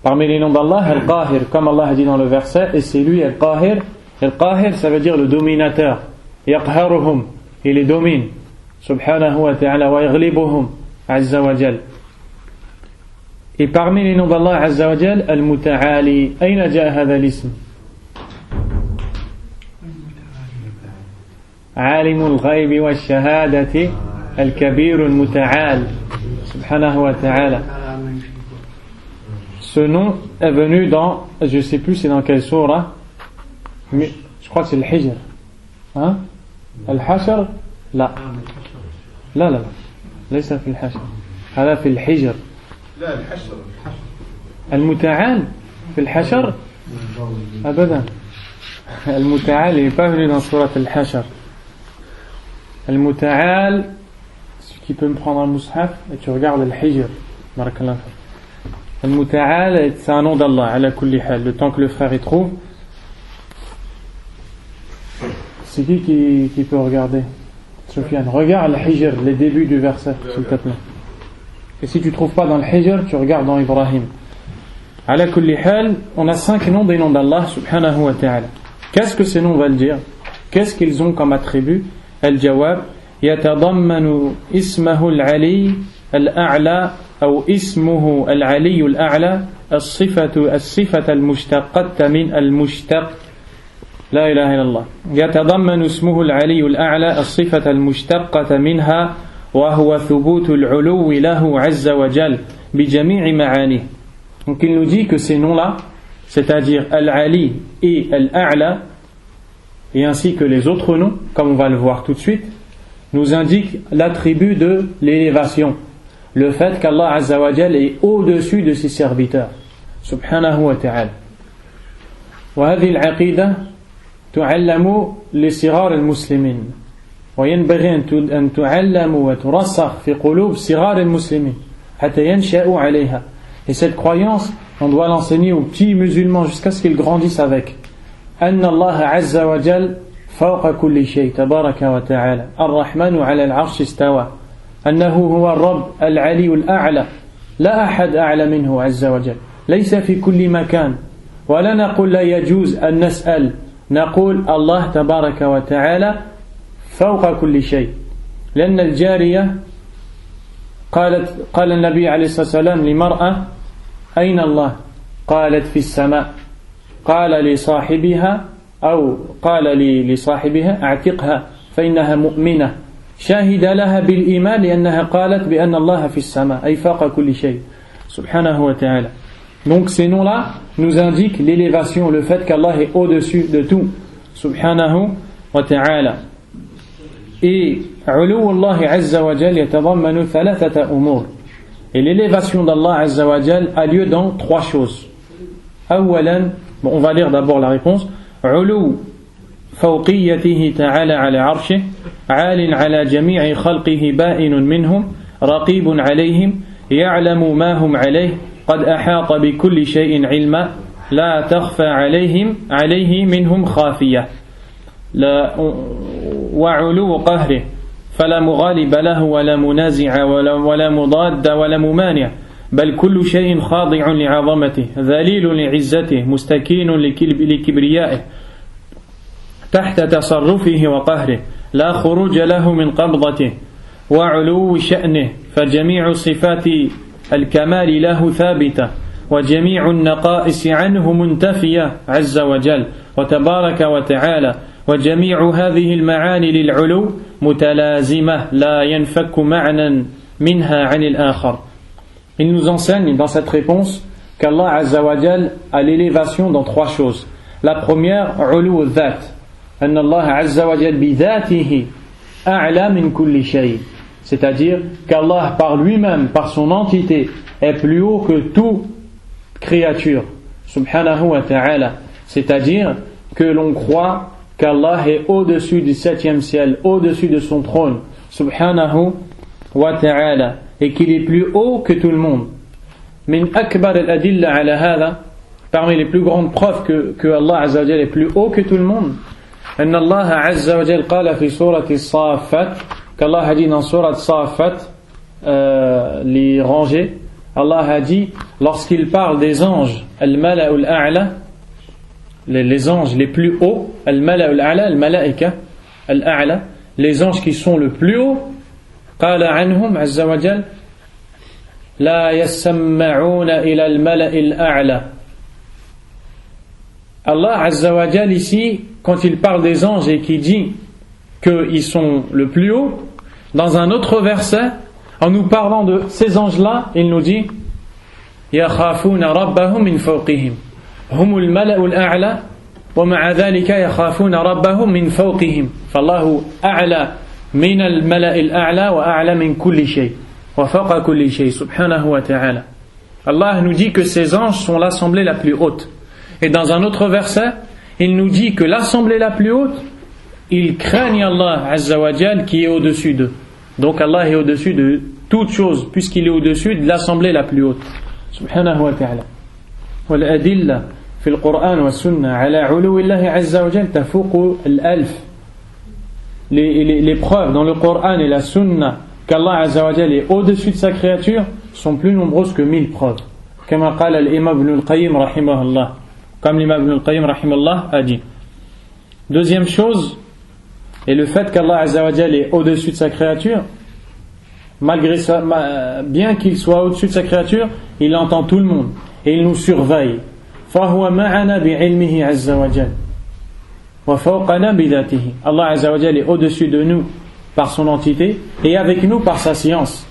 Parmi les noms d'Allah, Al-Qahir, comme Allah a dit dans le verset, et c'est lui Al-Qahir. Al-Qahir, ça veut dire le dominateur. Yaqharuhum, il les domine. Subhanahu wa ta'ala, wa yaghlibuhum, azza wa jal. Et parmi les noms d'Allah, azza wa jal, Al-Muta'ali. أين جاء هذا الاسم؟ عالم الغيب والشهادة الكبير المتعال سبحانه وتعالى. Ce nom est venu dans, je ne sais plus c'est dans quelle sourate, mais je crois que c'est le Hijr. Hein? Al-Hashr? لا لا لا ليس في الحشر هذا في الحجر. لا الحشر المتعال في الحشر أبدا. المتعال n'est pas venu dans sourate Al-Hashr. Al-Muta'al, ce qui peut me prendre un mushaf et tu regardes Al-Hijr. Barakallah. Al-Muta'al, c'est un nom d'Allah, ala kulli hal. Le temps que le frère y trouve. C'est qui peut regarder? Sofiane, regarde Al-Hijr, les débuts du verset, s'il te plaît. Et si tu ne trouves pas dans le Hijr, tu regardes dans Ibrahim. Ala kulli hal, on a 5 noms des noms d'Allah subhanahu wa ta'ala. Qu'est-ce que ces noms veulent dire? Qu'est-ce qu'ils ont comme attribut? Al-Jawab, يتضمن اسمه العلي الأعلى أو اسمه العلي الأعلى الصفة المشتقة من المشتق لا إله إلا الله يتضمن اسمه العلي الأعلى الصفة المشتقة منها وهو ثبوت العلو له عز وجل بجميع معانيه. Donc il nous dit que ces noms-là, c'est-à-dire Al-Ali et Al-A'la, et ainsi que les autres noms, comme on va le voir tout de suite, nous indiquent l'attribut de l'élévation, le fait qu'Allah Azza wa Jal est au-dessus de ses serviteurs, subhanahu wa ta'ala. وهذه العقيدة تعلم لصغار المسلمين وينبغي أن تعلم وترسخ في قلوب صغار المسلمين حتى ينشأوا عليها. Et cette croyance, on doit l'enseigner aux petits musulmans jusqu'à ce qu'ils grandissent avec. أن الله عز وجل فوق كل شيء تبارك وتعالى الرحمن على العرش استوى أنه هو الرب العلي الأعلى لا أحد أعلى منه عز وجل ليس في كل مكان ولا نقول لا يجوز أن نسأل نقول الله تبارك وتعالى فوق كل شيء. لأن الجارية قال النبي عليه الصلاة والسلام لمرأة أين الله؟ قالت في السماء. قال لصاحبها أو قال لصاحبها اعتقها فإنها مؤمنة شاهد لها بالإيمان لأنها قالت بأن الله في السماء أي فوق كل شيء سبحانه وتعالى. Donc ces noms-là nous indiquent l'élévation, le fait qu'Allah est au-dessus de tout, subhanahu wa ta'ala. Et علو الله عز وجل يتضمن ثلاثة أمور. Et l'élévation d'Allah Azza wa Jal a lieu dans 3 choses. أولا, bon, on va lire d'abord la réponse. علو فوقيته تعالى على عرشه عال على جميع خلقه بائن منهم رقيب عليهم يعلم ما هم عليه قد أحاط بكل شيء علما لا تخفى عليه منهم خافية وعلو قهره فلا مغالب له ولا منازع ولا مضاد ولا ممانع بل كل شيء خاضع لعظمته ذليل لعزته مستكين لكبريائه تحت تصرفه وقهره لا خروج له من قبضته وعلو شأنه فجميع صفات الكمال له ثابتة وجميع النقائص عنه منتفية عز وجل وتبارك وتعالى وجميع هذه المعاني للعلو متلازمة لا ينفك معنى منها عن الآخر. Il nous enseigne dans cette réponse qu'Allah Azza wa Jal a l'élévation dans 3 choses. La première, علو الذات أن الله عز وجل بذاته أعلى من كل شيء, c'est-à-dire qu'Allah par lui-même, par son entité, est plus haut que toute créature, subhanahu wa ta'ala, c'est-à-dire que l'on croit qu'Allah est au-dessus du 7e ciel, au-dessus de son trône, subhanahu wa ta'ala, et qu'il est plus haut que tout le monde. Min akbar al-adilla ala hada, parmi les plus grandes preuves que Allah Azza wa Jal est plus haut que tout le monde, أن الله عز وجل قال في سورة الصافات qu'Allah a dit dans Surat Safat, les rangées, Allah a dit, lorsqu'il parle des anges, al-mala'ul a'la, les anges les plus hauts, al-mala'ul a'la, al-mala'ika, al-a'la, les anges qui sont le plus haut, قال عنهم عز وجل لا يسمعون إلى الملأ الأعلى. Allah Azza wa Jal ici, quand il parle des anges et qu'il dit qu'ils sont le plus haut, dans un autre verset, en nous parlant de ces anges-là, il nous dit يَخَافُونَ رَبَّهُمْ مِنْ فَوْقِهِمْ هُمُ الْمَلَأُ الْأَعْلَى وَمَعَ ذَلِكَ يَخَافُونَ رَبَّهُمْ مِنْ فَوْقِهِمْ فالله أعلى من الملأ الأعلى وأعلى من كل شيء وفوق كل شيء سبحانه وتعالى. Allah nous dit que ces anges sont l'assemblée la plus haute. Et dans un autre verset, il nous dit que l'assemblée la plus haute, ils craignent Allah Azza wa Jal qui est au-dessus d'eux. Donc Allah est au-dessus de toute chose, puisqu'il est au-dessus de l'assemblée la plus haute. Subhanahu wa ta'ala. والأدلة في القرآن والسنة على علو الله عز وجل تفوق الألف. Les preuves dans le Coran et la Sunna qu'Allah Azza wa Jal est au-dessus de sa créature sont plus nombreuses que 1000 preuves. Comme قال l'imam Ibn al-Qayyim rahimahullah. Comme l'imam Ibn al-Qayyim rahimahullah a dit. Deuxième chose, est le fait qu'Allah Azza wa Jal est au-dessus de sa créature. Malgré ça, bien qu'il soit au-dessus de sa créature, il entend tout le monde et il nous surveille. فَهُوَ مَعَنَا بِعِلْمِهِ عَزَّ وَجَلَّ وَفَوْقَنَا بِذَاتِهِ. Allah Azza wa Jal est au-dessus de nous par son entité et avec nous par sa science.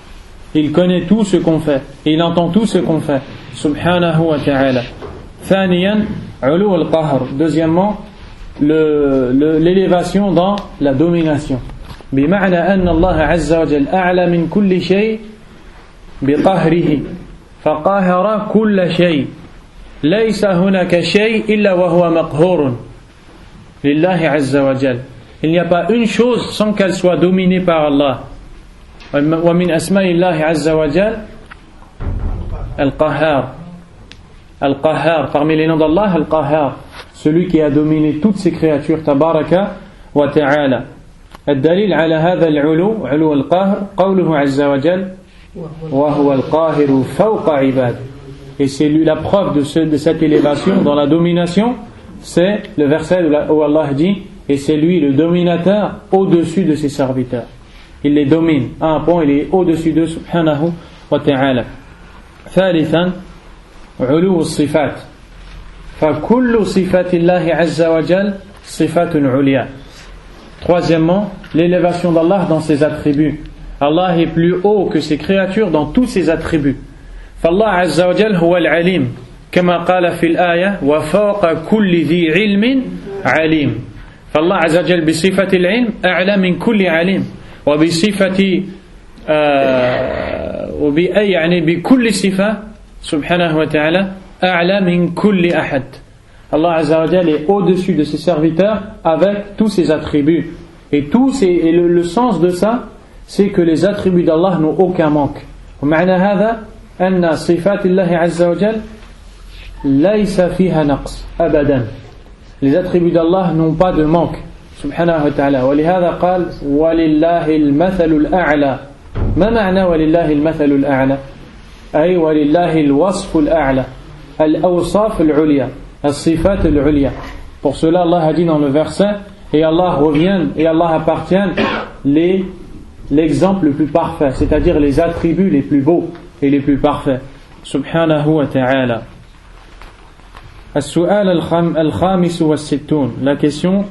Il connaît tout ce qu'on fait et il entend tout ce qu'on fait. Subhanahu wa ta'ala. ثانيا علو القهر. Deuxièmement, l'élévation dans la domination. بمعنى أن الله عز وجل أعلى من كل شيء بقهره فقاهر كل شيء ليس هناك شيء إلا وهو مقهور لله عز وجل. Il n'y a pas une chose sans qu'elle soit dominée par Allah. ومن أسماء الله عز وجل القهار. القهار, parmi les noms d'Allah, القهار, celui qui a dominé toutes ses créatures, tabaraka wa ta'ala. الدليل على هذا العلو علو القهر قوله عز وجل وهو القاهر فوق عباده. Et c'est lui la preuve de cette élévation dans la domination, c'est le verset où Allah dit et c'est lui le dominateur au-dessus de ses serviteurs. Il les domine à un point, il est au-dessus d'eux subhanahu wa ta'ala. ثالثا علو الصفات فكل صفات الله عز وجل صفات عليا. Troisièmement, l'élévation d'Allah dans ses attributs. Allah est plus haut que ses créatures dans tous ses attributs. فالله عز وجل هو العليم كما قال في الآية وفوق كل ذي علم عليم. فالله عز وجل بصفة العلم أعلى من كل عليم وبصفة يعني بكل صفة سبحانه وتعالى أعلى من كل أحد. Allah Azza wa Jal est au-dessus de ses serviteurs avec tous ses attributs. Et le sens de ça, c'est que les attributs d'Allah n'ont aucun manque. ومعنى هذا أن صفات الله عز وجل ليس فيها نقص أبدا. Les attributs d'Allah n'ont pas de manque. سبحانه وتعالى. ولهذا قال ولله المثل الأعلى. ما معنى ولله المثل الأعلى؟ أي ولله الوصف الأعلى. الأوصاف العليا. الصفات العليا. Pour cela, Allah a dit dans le verset, et Allah revient, et Allah appartient l'exemple le plus parfait, c'est-à-dire les attributs les plus beaux et les plus parfaits. Subhanahu wa ta'ala. السؤال الخامس والستون. La question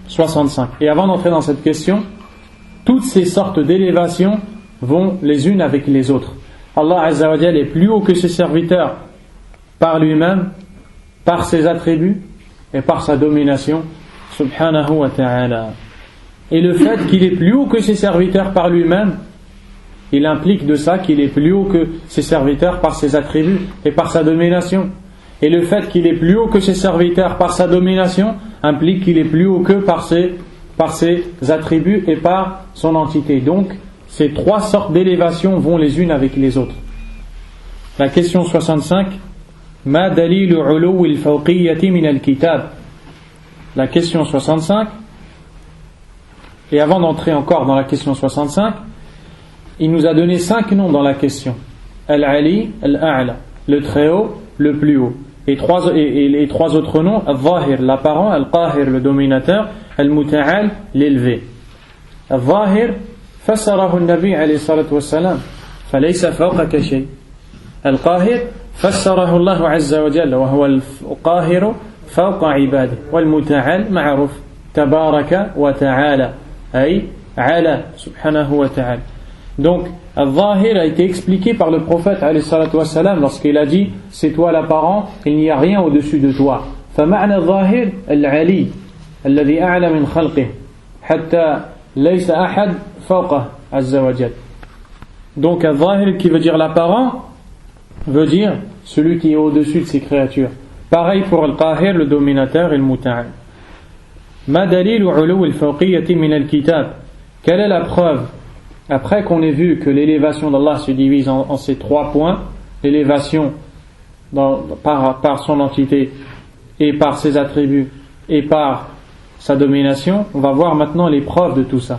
65. Et avant d'entrer dans cette question, toutes ces sortes d'élévations vont les unes avec les autres. Allah Azza wa Jal est plus haut que ses serviteurs par lui-même, par ses attributs et par sa domination, subhanahu wa ta'ala. Et le fait qu'il est plus haut que ses serviteurs par lui-même, il implique de ça qu'il est plus haut que ses serviteurs par ses attributs et par sa domination. Et le fait qu'il est plus haut que ses serviteurs par sa domination implique qu'il est plus haut que par ses attributs et par son entité. Donc, ces trois sortes d'élévation vont les unes avec les autres. La question 65. Ma dalilu uluwi al-fawqiyyati min al-kitab. La question 65. Et avant d'entrer encore dans la question 65, il nous a donné 5 noms dans la question. Al-Ali, Al-A'la, le très haut, le plus haut. Et les trois autres noms, Al-Zahir, l'apparent, Al-Qahir, le dominateur, Al-Muta'al, l'élevé. Al-Zahir, fassarahu al-Nabi alayhi salatu wassalam, falaysa fawqaka shay. Al-Qahir, fassarahu Allah azza wa jalla, wa huwa al-Qahiru fawqa ibadihi. Wal-Muta'al, ma'ruf, tabaraka wa ta'ala, ay, ala, subhanahu wa ta'ala. Donc, Al-Zahir a été expliqué par le prophète alayhi salatu wassalam lorsqu'il a dit c'est toi l'apparent, il n'y a rien au-dessus de toi. فمعنى الظاهر العلي الذي أعلى من خلقه حتى ليس أحد فوقه عز وجل. Donc Al-Zahir qui veut dire l'apparent veut dire celui qui est au-dessus de ses créatures. Pareil pour Al-Qahir, le dominateur et le Muta'al. ما دليل علو الفوقية من الكتاب. Quelle est la preuve? Après qu'on ait vu que l'élévation d'Allah se divise en ces 3 points, l'élévation par son entité et par ses attributs et par sa domination, on va voir maintenant les preuves de tout ça.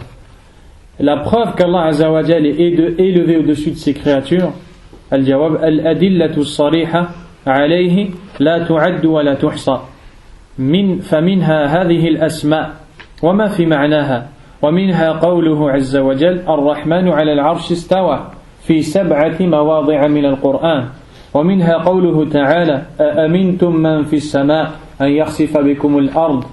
La preuve qu'Allah Azza wa Jal est élevé au-dessus de ses créatures, الجواب الأدلة الصريحة عليه لا تعد ولا تحصى فمنها هذه الأسماء وما في معناها ومنها قوله عز وجل الرحمن على العرش استوى في 7 مواضع من القرآن ومنها قوله تعالى أأمنتم من في السماء أن يخسف بكم الأرض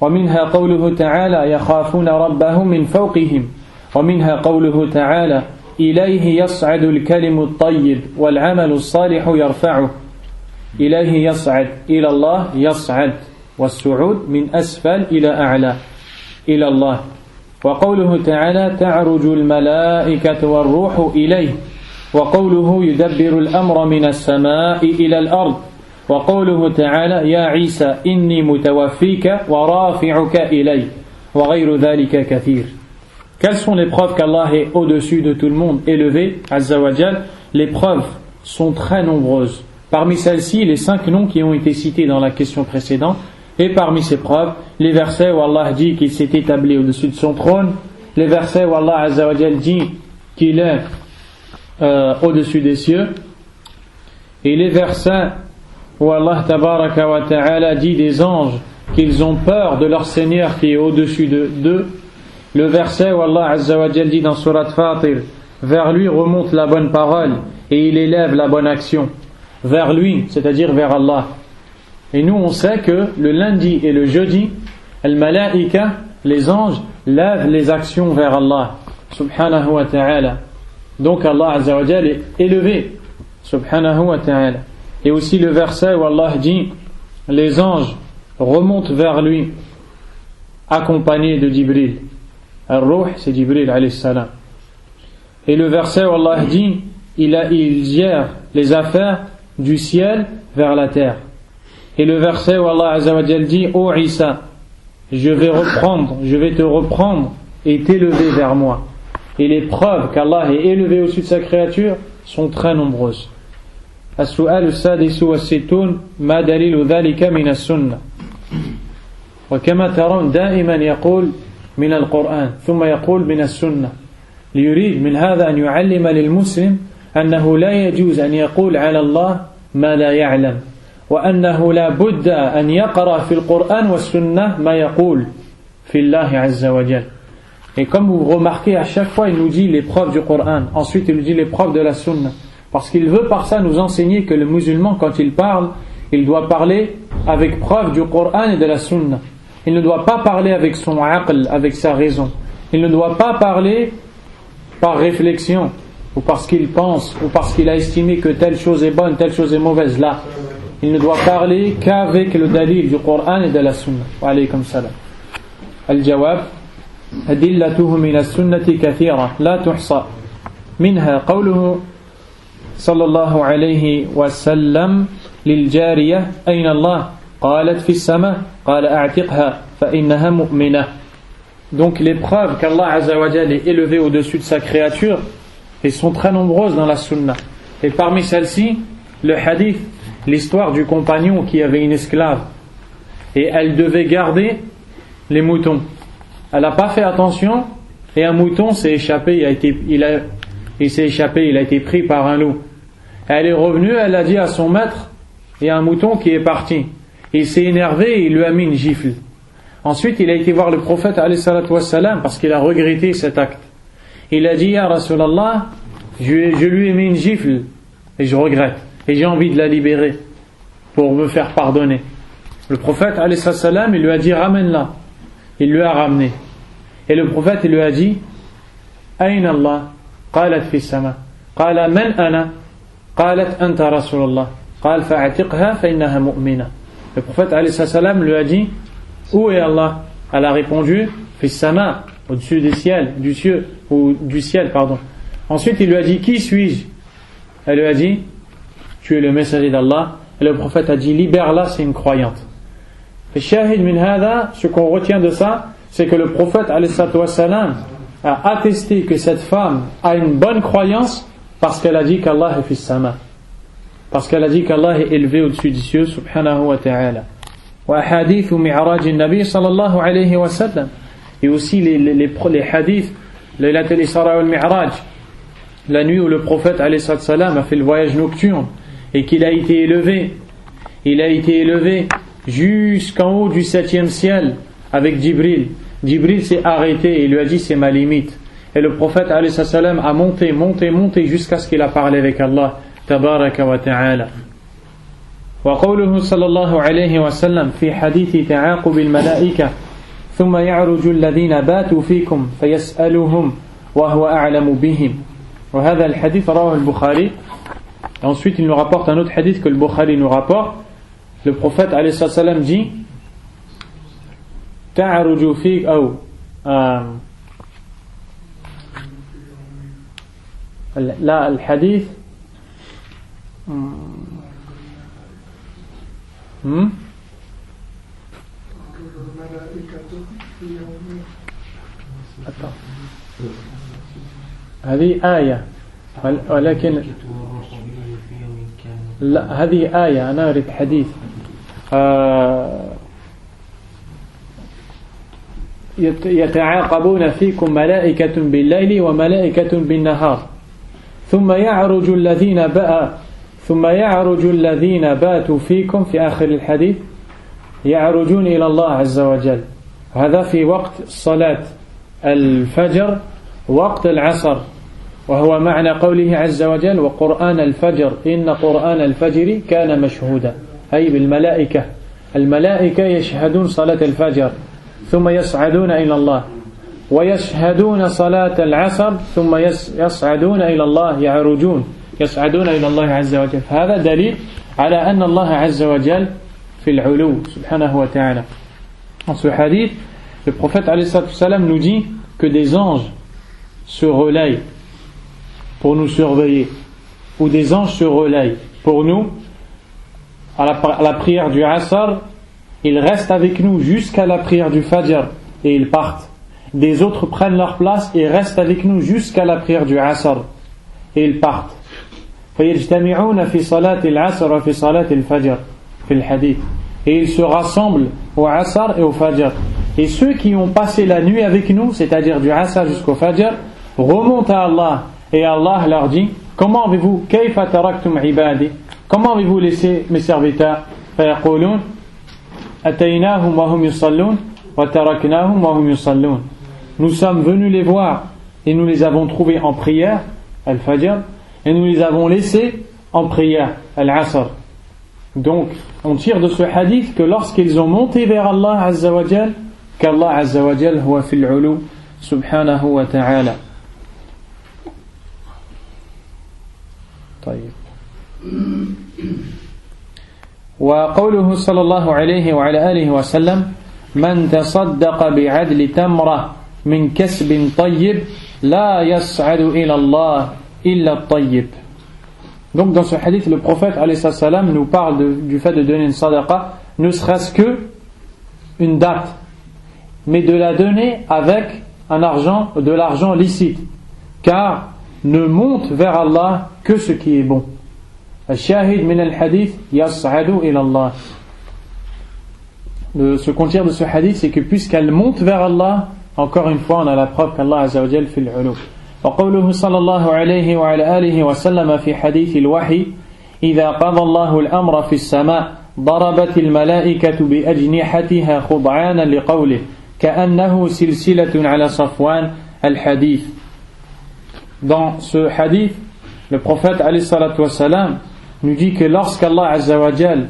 ومنها قوله تعالى يخافون ربهم من فوقهم ومنها قوله تعالى إليه يصعد الكلم الطيب والعمل الصالح يرفعه إليه يصعد إلى الله يصعد والصعود من أسفل إلى أعلى إلى الله وقوله تعالى تعرج الملائكة والروح إليه وقوله يدبر الأمر من السماء إلى الأرض وقوله تعالى يا عيسى إني متوفيك ورافعك إلي وغير ذلك كثير. Quelles sont les preuves qu'Allah est au-dessus de tout le monde, élevé, Azza wa Jal? Les preuves sont très nombreuses. Parmi celles-ci, les 5 noms qui ont été cités dans la question précédente, et parmi ces preuves, les versets où Allah dit qu'il s'est établi au-dessus de son trône, les versets où Allah Azza wa Jal dit qu'il est au-dessus des cieux, et les versets où Allah Tabaraka wa Ta'ala dit des anges qu'ils ont peur de leur Seigneur qui est au-dessus d'eux. Le verset où Allah Azza wa Jal dit dans Surat Fatir, vers lui remonte la bonne parole et il élève la bonne action. Vers lui, c'est-à-dire vers Allah. Et nous on sait que le lundi et le jeudi, al-malaika, les anges, lèvent les actions vers Allah, subhanahu wa ta'ala. Donc Allah Azza wa Jal est élevé, subhanahu wa ta'ala. Et aussi le verset où Allah dit, les anges remontent vers lui, accompagnés de Jibril. Al-Ruh, c'est Jibril alayhi salam. Et le verset où Allah dit, il gère les affaires du ciel vers la terre. Et le verset où Allah Azza wa Jal dit, ô Isa, je vais te reprendre et t'élever vers moi. Et les preuves qu'Allah est élevé au-dessus de sa créature sont très nombreuses. السؤال السادس والستون ما دليل ذلك من السنة وكما ترون دائما يقول من القرآن ثم يقول من السنة ليريد من هذا أن يعلم للمسلم أنه لا يجوز أن يقول على الله ما لا يعلم وأنه لا بد أن يقرأ في القرآن والسنة ما يقول في الله عز وجل. Et comme vous remarquez, à chaque fois il nous dit les preuves du Coran, ensuite il nous dit les preuves de la Sunna. Parce qu'il veut par ça nous enseigner que le musulman, quand il parle, il doit parler avec preuve du Coran et de la Sunna. Il ne doit pas parler avec son aql, avec sa raison. Il ne doit pas parler par réflexion, ou parce qu'il pense, ou parce qu'il a estimé que telle chose est bonne, telle chose est mauvaise. Là, il ne doit parler qu'avec le dalil du Coran et de la Sunna. Wa alaykum salam. Al-jawab أدلته من السنة كثيرة لا تحصى منها قوله صلى الله عليه وسلم للجارية أين الله قالت في السماء قال أعتقها فإنها مؤمنة. Donc les preuves qu'Allah Azza wa Jal est élevé au-dessus de sa créature, elles sont très nombreuses dans la sunna. Et parmi celles-ci, le hadith, l'histoire du compagnon qui avait une esclave et elle devait garder les moutons. Elle n'a pas fait attention et un mouton s'est échappé, il s'est échappé, il a été pris par un loup. Elle est revenue, elle a dit à son maître, il y a un mouton qui est parti. Il s'est énervé et il lui a mis une gifle. Ensuite, il a été voir le prophète alayhi salatu wassalam parce qu'il a regretté cet acte. Il a dit, ya Rasulallah, je lui ai mis une gifle et je regrette. Et j'ai envie de la libérer pour me faire pardonner. Le prophète alayhi salatu wassalam, il lui a dit, ramène-la. Il lui a ramené. Et le prophète il lui a dit, Aïn Allah, qalat fi sama, qala man ana, qalat anta Rasulallah, qal fa'atiqha fa innaha mu'mina. Le prophète alayhi salam lui a dit, où est Allah? Elle a répondu, fi sama, au-dessus des ciels, du ciel, pardon. Ensuite il lui a dit, qui suis-je? Elle lui a dit, tu es le messager d'Allah. Et le prophète a dit, libère-la, c'est une croyante. Et shahid min hada, ce qu'on retient de ça, c'est que le prophète alayhi salam a attesté que cette femme a une bonne croyance parce qu'elle a dit qu'Allah est fis sama, parce qu'elle a dit qu'Allah est élevé au-dessus des cieux subhanahu wa ta'ala. Wa hadithu mi'raj an-nabi sallallahu alayhi wa sallam, et aussi les hadiths laylat al-isra wal mi'raj la nuit où le prophète alayhi salam a fait le voyage nocturne et qu'il a été élevé. Il a été élevé jusqu'en haut du 7e ciel avec Jibril. Jibril s'est arrêté et lui a dit c'est ma limite. Et le prophète alayhi salam a monté jusqu'à ce qu'il a parlé avec Allah tabaraka wa ta'ala. وقوله صلى الله عليه وسلم في حديث تعاقب الملائكة ثم يعرج الذين باتوا فيكم فيسألهم وهو أعلم بهم. وهذا الحديث رواه البخاري. Ensuite il nous rapporte un autre hadith que le Bukhari nous rapporte. Le prophète alayhi salam dit تعرج فيك أو لا الحديث هذه آية ولكن لا هذه آية أنا أريد حديث يتعاقبون فيكم ملائكة بالليل وملائكة بالنهار ثم يعرج الذين باتوا فيكم في آخر الحديث يعرجون إلى الله عز وجل. هذا في وقت صلاة الفجر وقت العصر، وهو معنى قوله عز وجل وقرآن الفجر إن قرآن الفجر كان مشهودا، أي بالملائكة. الملائكة يشهدون صلاة الفجر ثم يصعدون إلى الله، ويشهدون صلاة العصر ثم يصعدون إلى الله، يصعدون إلى الله عز وجل. هذا دليل على أن الله عز وجل في العلو سبحانه وتعالى. Dans ce hadith, le prophète alayhi salam nous dit que des anges se relayent pour nous surveiller, ou des anges se relayent pour nous à la prière du Asr. Ils restent avec nous jusqu'à la prière du Fajr et ils partent. Des autres prennent leur place et restent avec nous jusqu'à la prière du Asr et ils partent. فيجتمعون في صلاة العصر وفي صلاة الفجر في الحديث. Et ils se rassemblent au Asr et au Fajr. Et ceux qui ont passé la nuit avec nous, c'est-à-dire du Asr jusqu'au Fajr, remontent à Allah. Et Allah leur dit, comment avez-vous, كيف تركتم عبادي, comment avez-vous laissé mes serviteurs? فيقولون أتيناهم وهم يصلون وتركناهم وهم يصلون. Nous sommes venus les voir et nous les avons trouvés en prière, al-Fajr, et nous les avons laissés en prière, al-Asr. Donc, on tire de ce hadith que lorsqu'ils ont monté vers Allah Azza wa Jal, qu'Allah Azza wa Jal huwa fil ulu subhanahu wa ta'ala. طيب. وقوله صلى الله عليه وعلى آله وسلم من تصدق بعدل تمرة من كسب طيب لا يصعد إلى الله إلا الطيب. Donc dans ce hadith, le prophète alayhi salam nous parle du fait de donner une sadaqa, ne serait-ce que une date, mais de la donner avec de l'argent licite, car ne monte vers Allah que ce qui est bon. Al-shahid min al-hadith yas'adu ila Allah. Ce qu'on tire de ce hadith, c'est que puisqu'elle monte vers Allah, encore une fois on a la preuve qu'Allah Azza wa Jal fil ulu. وقوله صلى الله عليه وعلى آله وسلم في حديث الوحي إذا قضى الله الأمر في السماء ضربت الملائكة بأجنحتها خضعانا لقوله كأنه سلسلة على صفوان الحديث. Dans ce hadith, le prophète alayhi salatu wassalam nous dit que lorsqu'Allah Azza wa Jal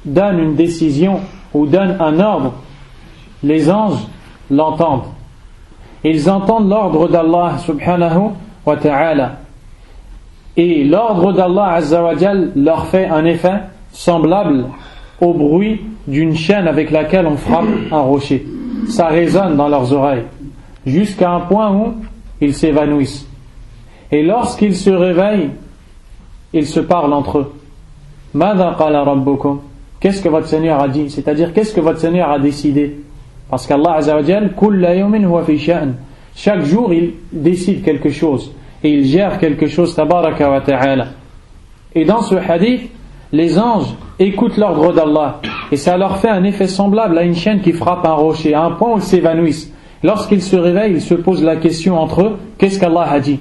donne une décision ou donne un ordre, les anges l'entendent. Ils entendent l'ordre d'Allah subhanahu wa ta'ala. Et l'ordre d'Allah Azza wa Jal leur fait un effet semblable au bruit d'une chaîne avec laquelle on frappe un rocher. Ça résonne dans leurs oreilles, jusqu'à un point où ils s'évanouissent. Et lorsqu'ils se réveillent, ils se parlent entre eux. Mada qala rabbukum? Qu'est-ce que votre Seigneur a dit? C'est-à-dire, qu'est-ce que votre Seigneur a décidé? Parce qu'Allah Azza wa Jal, kulla yawmin huwa fi sha'n. Chaque jour, il décide quelque chose. Et il gère quelque chose, tabaraka wa ta'ala. Et dans ce hadith, les anges écoutent l'ordre d'Allah. Et ça leur fait un effet semblable à une chaîne qui frappe un rocher, à un point où ils s'évanouissent. Lorsqu'ils se réveillent, ils se posent la question entre eux, qu'est-ce qu'Allah a dit?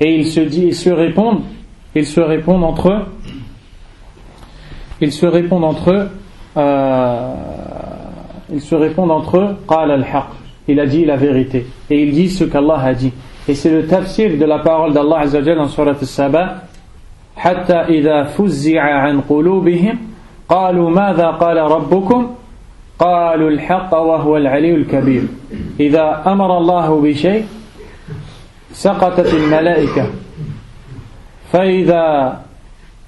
Et ils se répondent entre eux. قال الحق, il a dit la vérité, et il dit ce qu'Allah a dit. Et c'est le tafsir de la parole d'Allah Azza wa Jalla dans Surat As-Saba. حتى إذا فزع عن قلوبهم قالوا ماذا قال ربكم قالوا الحق وهو العلي الكبير إذا أمر الله بشيء سقطت الملائكة فإذا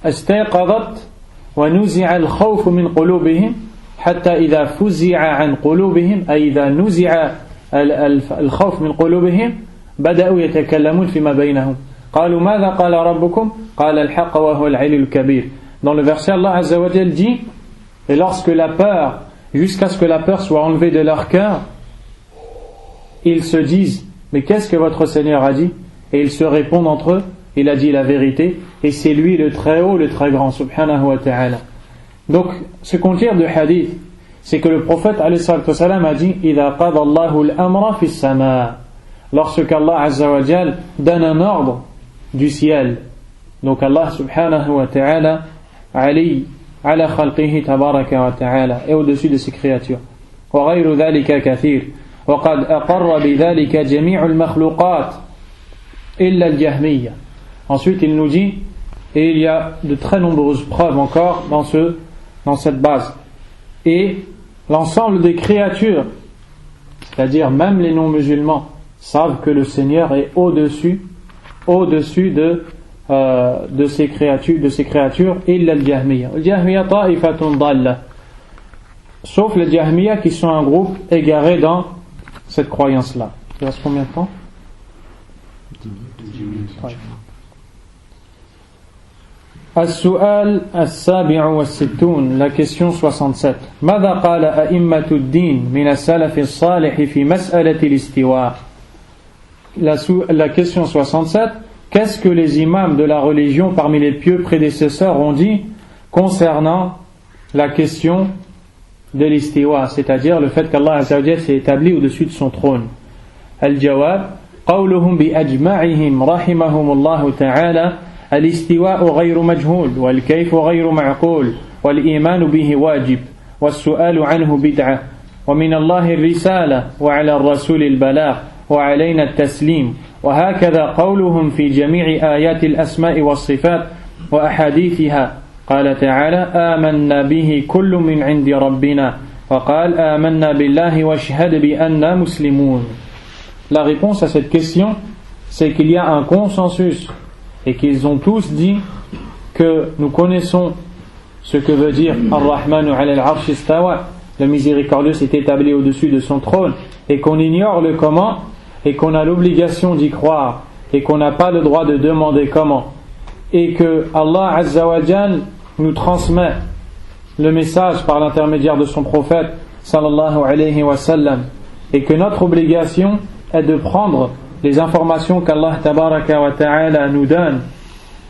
استيقظت ونزع الخوف من قلوبهم حتى إذا فزع عن قلوبهم أي إذا نزع الخوف من قلوبهم بدأوا يتكلمون فيما بينهم قالوا ماذا قال ربكم قال الحق وهو العلي الكبير. Dans le verset, Allah Azza wa Jalla dit, et lorsque la peur, jusqu'à ce que la peur soit enlevée de leur cœur, ils se disent, mais qu'est-ce que votre Seigneur a dit? Et ils se répondent entre eux, il a dit la vérité, et c'est lui le très haut, le très grand, subhanahu wa ta'ala. Donc, ce qu'on tire de hadith, c'est que le prophète alayhi salatu wassalam a dit, إِذَا قَضَى اللَّهُ الْأَمْرَ فِي السَّمَاءِ, lorsque Allah Azza wa Jalla donne un ordre du ciel. Donc Allah subhanahu wa ta'ala Ali ala khalqihi tabaraka wa ta'ala est au-dessus de ses créatures. Wa ghayru dhalika kathir. Wa qad aqarra bi dhalika jami'u al-makhluqat illa al-jahmiyya. Ensuite il nous dit, et il y a de très nombreuses preuves encore dans cette base. Et l'ensemble des créatures, c'est-à-dire même les non-musulmans, savent que le Seigneur est au-dessus de ces créatures, illa al-jahmiyya. Al-jahmiyya ta'ifatun dalla. Sauf les jahmiyya qui sont un groupe égaré dans cette croyance-là. Il reste combien de temps? 10 minutes. السؤال السابع والستون, la question 67. ماذا قال أئمة الدين من السلف الصالح في مسألة الاستواء? La question 67. Qu'est-ce que les imams de la religion parmi les pieux prédécesseurs ont dit concernant la question de l'istiwa, c'est-à-dire le fait qu'Allah Azza wa Jalla s'est établi au-dessus de son trône? Al-jawab, qawluhum bi ajma'ihim rahimahumullahu ta'ala, al-istiwa'u ghayru majhul, wal-kayfu ghayru ma'qul, wal-imanu bihi wajib, was-su'alu anhu bid'ah, wa min Allahi ar-risala, wa 'ala ar-rasul al-balagh, wa 'alayna at-taslim. وهكذا قولهم في جميع آيات الأسماء والصفات وأحاديثها قال تعالى آمنا به كل من عند ربنا وقال آمنا بالله واشهد بأننا مسلمون. La réponse à cette question, c'est qu'il y a un consensus et qu'ils ont tous dit que nous connaissons ce que veut dire Ar-Rahmanu 'ala al-'arsh istawa, le miséricordieux s'est établi au-dessus de son trône, et qu'on ignore le comment, et qu'on a l'obligation d'y croire, et qu'on n'a pas le droit de demander comment, et que Allah Azza wa Jal nous transmet le message par l'intermédiaire de son prophète sallallahu alayhi wa sallam, et que notre obligation est de prendre les informations qu'Allah tabaraka wa ta'ala nous donne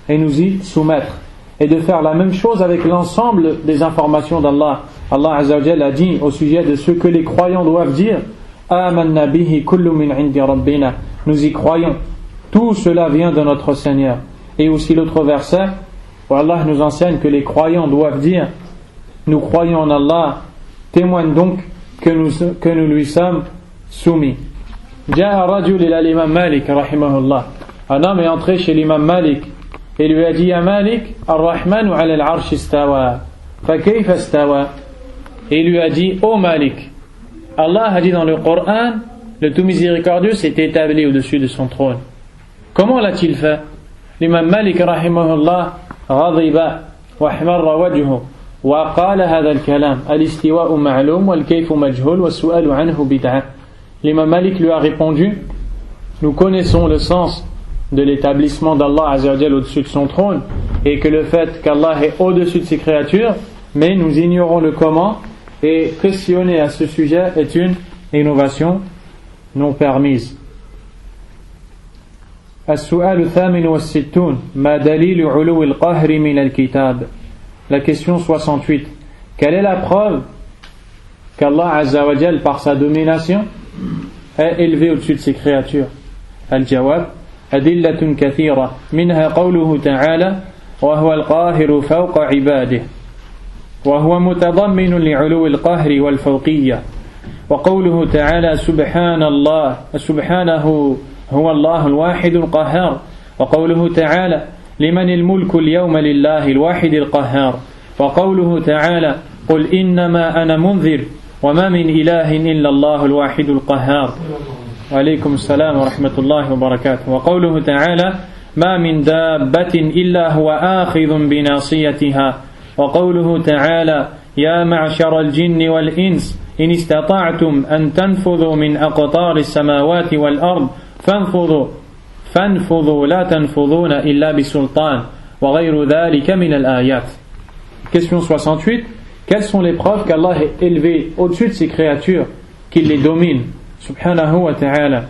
et nous y soumettre, et de faire la même chose avec l'ensemble des informations d'Allah. Allah Azza wa Jal a dit au sujet de ce que les croyants doivent dire, Amanna bihi kullu min 'indi rabbina, nous y croyons, tout cela vient de notre Seigneur. Et aussi l'autre verset où Allah nous enseigne que les croyants doivent dire, nous croyons en Allah, témoigne donc que nous lui sommes soumis. Ja'a rajul ila l'imam Malik rahimahullah, un homme est entré chez l'imam Malik et lui a dit, ya Malik, ar-Rahmanu 'ala al-'arsh istawa, fa kayfa istawa? Et il lui a dit, ô Malik, Allah a dit dans le Coran, le tout miséricordieux s'est établi au-dessus de son trône. Comment l'a-t-il fait? L'imam Malik rahimahullah ghadiba wa ihmarra wajhuhu wa qala hadha al-kalam al-istiwa'u ma'lum wal-kayfu majhul wa as-su'alu anhu bid'ah. L'imam Malik lui a répondu, nous connaissons le sens de l'établissement d'Allah Azza wa Jalla au-dessus de son trône, et que le fait qu'Allah est au-dessus de ses créatures, mais nous ignorons le comment, et questionner à ce sujet est une innovation non permise. السؤال الثامن والستون ما دليل علو القهر من الكتاب. La question 68. Quelle est la preuve qu'Allah Azza wa Jal par sa domination est élevé au-dessus de ses créatures? Al-Jawab أدلة كثيرة منها قوله تعالى وهو القاهر فوق عباده وهو متضمن لعلو القهر والفوقية وقوله تعالى سبحانه هو الله الواحد القهار وقوله تعالى لمن الملك اليوم لله الواحد القهار وقوله تعالى قل إنما أنا منذر وما من إله إلا الله الواحد القهار وعليكم السلام ورحمة الله وبركاته وقوله تعالى ما من دابة إلا هو آخذ بناصيتها وقوله تعالى يا معشر الجن والإنس إن استطعتم أن تنفذوا من أقطار السماوات والأرض فانفذوا لا تنفذون إلا بسلطان وغير ذلك من الآيات. Question 68. Quelles sont les preuves qu'Allah est élevé au-dessus de ses créatures, qu'il les domine, subhanahu wa ta'ala?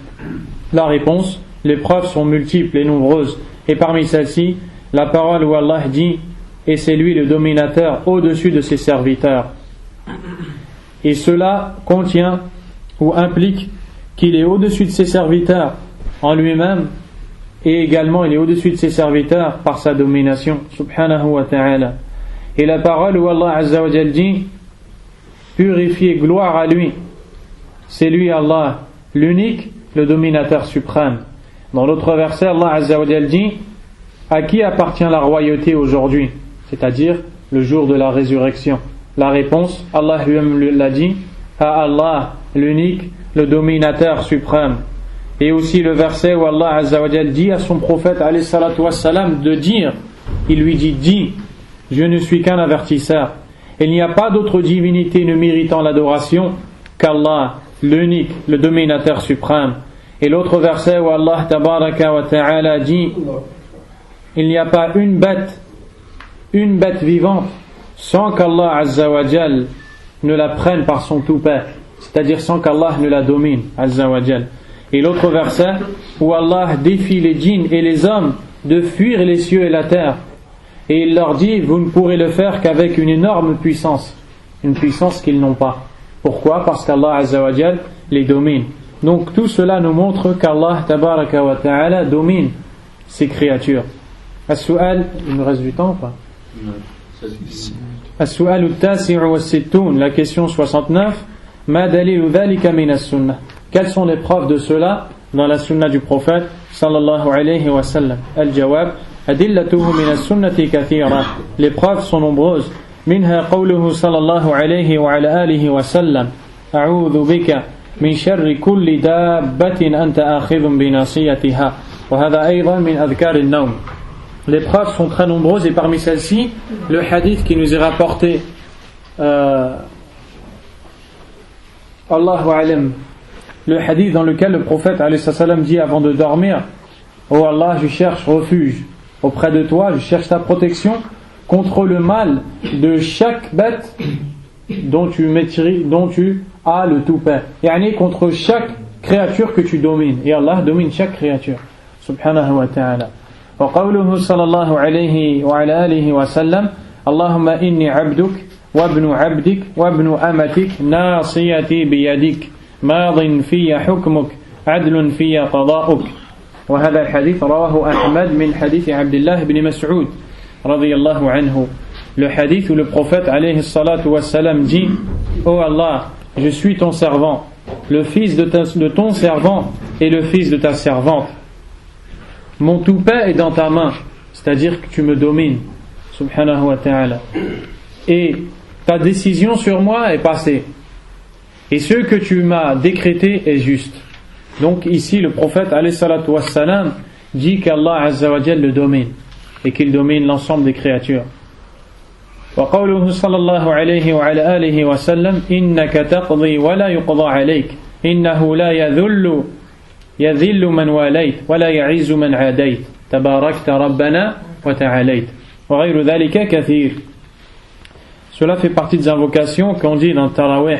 La réponse, les preuves sont multiples et nombreuses, et parmi celles-ci, la parole où Allah dit et c'est lui le dominateur au-dessus de ses serviteurs. Et cela contient ou implique qu'il est au-dessus de ses serviteurs en lui-même et également il est au-dessus de ses serviteurs par sa domination, subhanahu wa ta'ala. Et la parole où Allah Azza wa Jal dit purifier gloire à lui, c'est lui Allah, l'unique, le dominateur suprême. Dans l'autre verset, Allah Azza wa Jal dit à qui appartient la royauté aujourd'hui, c'est-à-dire le jour de la résurrection. La réponse, Allah lui-même l'a dit, à Allah, l'unique, le dominateur suprême. Et aussi le verset où Allah Azza wa Jal dit à son prophète alayhi salatu wassalam de dire, il lui dit, dis, je ne suis qu'un avertisseur. Il n'y a pas d'autre divinité ne méritant l'adoration qu'Allah, l'unique, le dominateur suprême. Et l'autre verset où Allah tabaraka wa ta'ala dit, il n'y a pas une bête vivante sans qu'Allah Azza wa Jal ne la prenne par son toupet, c'est-à-dire sans qu'Allah ne la domine, Azza wa Jal. Et l'autre verset où Allah défie les djinns et les hommes de fuir les cieux et la terre, et il leur dit vous ne pourrez le faire qu'avec une énorme puissance, une puissance qu'ils n'ont pas. Pourquoi? Parce qu'Allah Azza wa Jal les domine. Donc tout cela nous montre qu'Allah tabaraka wa ta'ala domine ses créatures. As-su'al, il nous reste du temps ou pas? As-su'al al-tasi'u wa-sittun, la question 69. Ma dalilu dhalika min as-sunnah. Quelles sont les preuves de cela dans la sunna du prophète sallallahu alayhi wa sallam? Al-jawab adillatuhu min as-sunnati kathira. Les preuves sont nombreuses. Minha qawluhu sallallahu alayhi wa ala alihi wa sallam a'udhu bika min sharri kulli dabbatin anta akhidhun bi nasiyatiha. Wa hadha aydan min adhkar an-nawm. Les preuves sont très nombreuses et parmi celles-ci, le hadith qui nous est rapporté, Allahu alam, le hadith dans lequel le prophète alayhi salam dit avant de dormir, oh Allah, je cherche refuge auprès de toi, je cherche ta protection contre le mal de chaque bête dont tu as le toupet, yani contre chaque créature que tu domines, et Allah domine chaque créature, subhanahu wa ta'ala. وقوله صلى الله عليه وعلى آله وسلم اللهم إني عبدك وابن عبدك وابن أمتك ناصيتي بيدك ماض في حكمك عدل في قضاؤك. وهذا الحديث رواه أحمد من حديث عبد الله بن مسعود رضي الله عنه. Le hadith où le prophète alayhi salatu wassalam dit oh Allah, je suis ton servant, le fils de ton servant et le fils de ta servante. Mon toupet est dans ta main, c'est-à-dire que tu me domines, subhanahu wa ta'ala. Et ta décision sur moi est passée. Et ce que tu m'as décrété est juste. Donc ici, le prophète, alayhi salatu wassalam, dit qu'Allah azza wa jal le domine, et qu'il domine l'ensemble des créatures. وقوله صلى الله عليه وعلى آله وسلم إنك تقضي ولا يقضى عليك إنه لا يذل من واليت ولا يعز من عاديت تباركت ربنا وتعاليت وغير ذلك كثير. Cela fait partie des invocations qu'on dit dans le Tarawih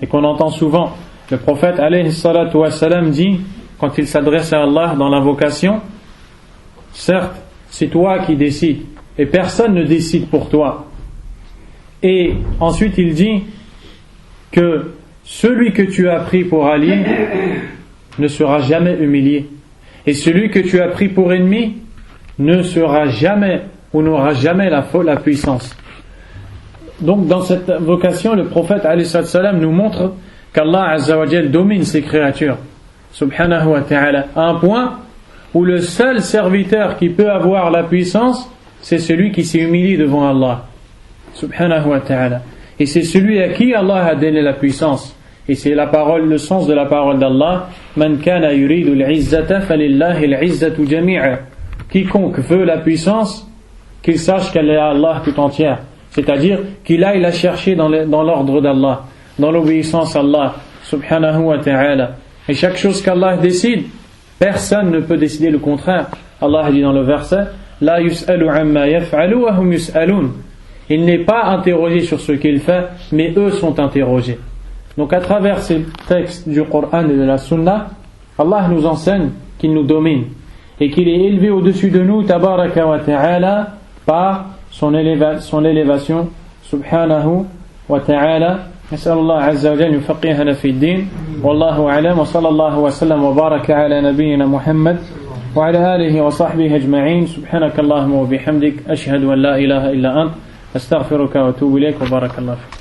et qu'on entend souvent. Le prophète alayhi salatu wassalam dit, quand il s'adresse à Allah dans l'invocation, certes c'est toi qui décides et personne ne décide pour toi. Et ensuite il dit que celui que tu as pris pour allié ne sera jamais humilié. Et celui que tu as pris pour ennemi ne sera jamais ou n'aura jamais la puissance. Donc dans cette vocation, le prophète alayhi salam nous montre qu'Allah Azza wa Jal domine ses créatures, subhanahu wa ta'ala, à un point où le seul serviteur qui peut avoir la puissance, c'est celui qui s'est humilié devant Allah, subhanahu wa ta'ala. Et c'est celui à qui Allah a donné la puissance. Et c'est la parole, le sens de la parole d'Allah, Man kana yuridu al-izzata falillahi al-izzatu jami'a. Quiconque veut la puissance, qu'il sache qu'elle est à Allah tout entière. C'est-à-dire qu'il aille la chercher dans l'ordre d'Allah, dans l'obéissance à Allah, subhanahu wa ta'ala. Et chaque chose qu'Allah décide, personne ne peut décider le contraire. Allah dit dans le verset, La yus'alu amma yaf'alu wa hum yus'alun. Il n'est pas interrogé sur ce qu'il fait, mais eux sont interrogés. Donc à travers ces textes du Coran et de la Sunna, Allah nous enseigne qu'il nous domine et qu'il est élevé au-dessus de nous, tabaraka wa ta'ala, par son élévation, subhanahu wa ta'ala. نسأل الله عز وجل يفقهنا في الدين والله أعلم وصلى الله وسلم وبارك على نبينا محمد وعلى آله وصحبه أجمعين سبحانك اللهم وبحمدك أشهد أن لا إله إلا أنت أستغفرك وأتوب إليك وبارك الله فيك.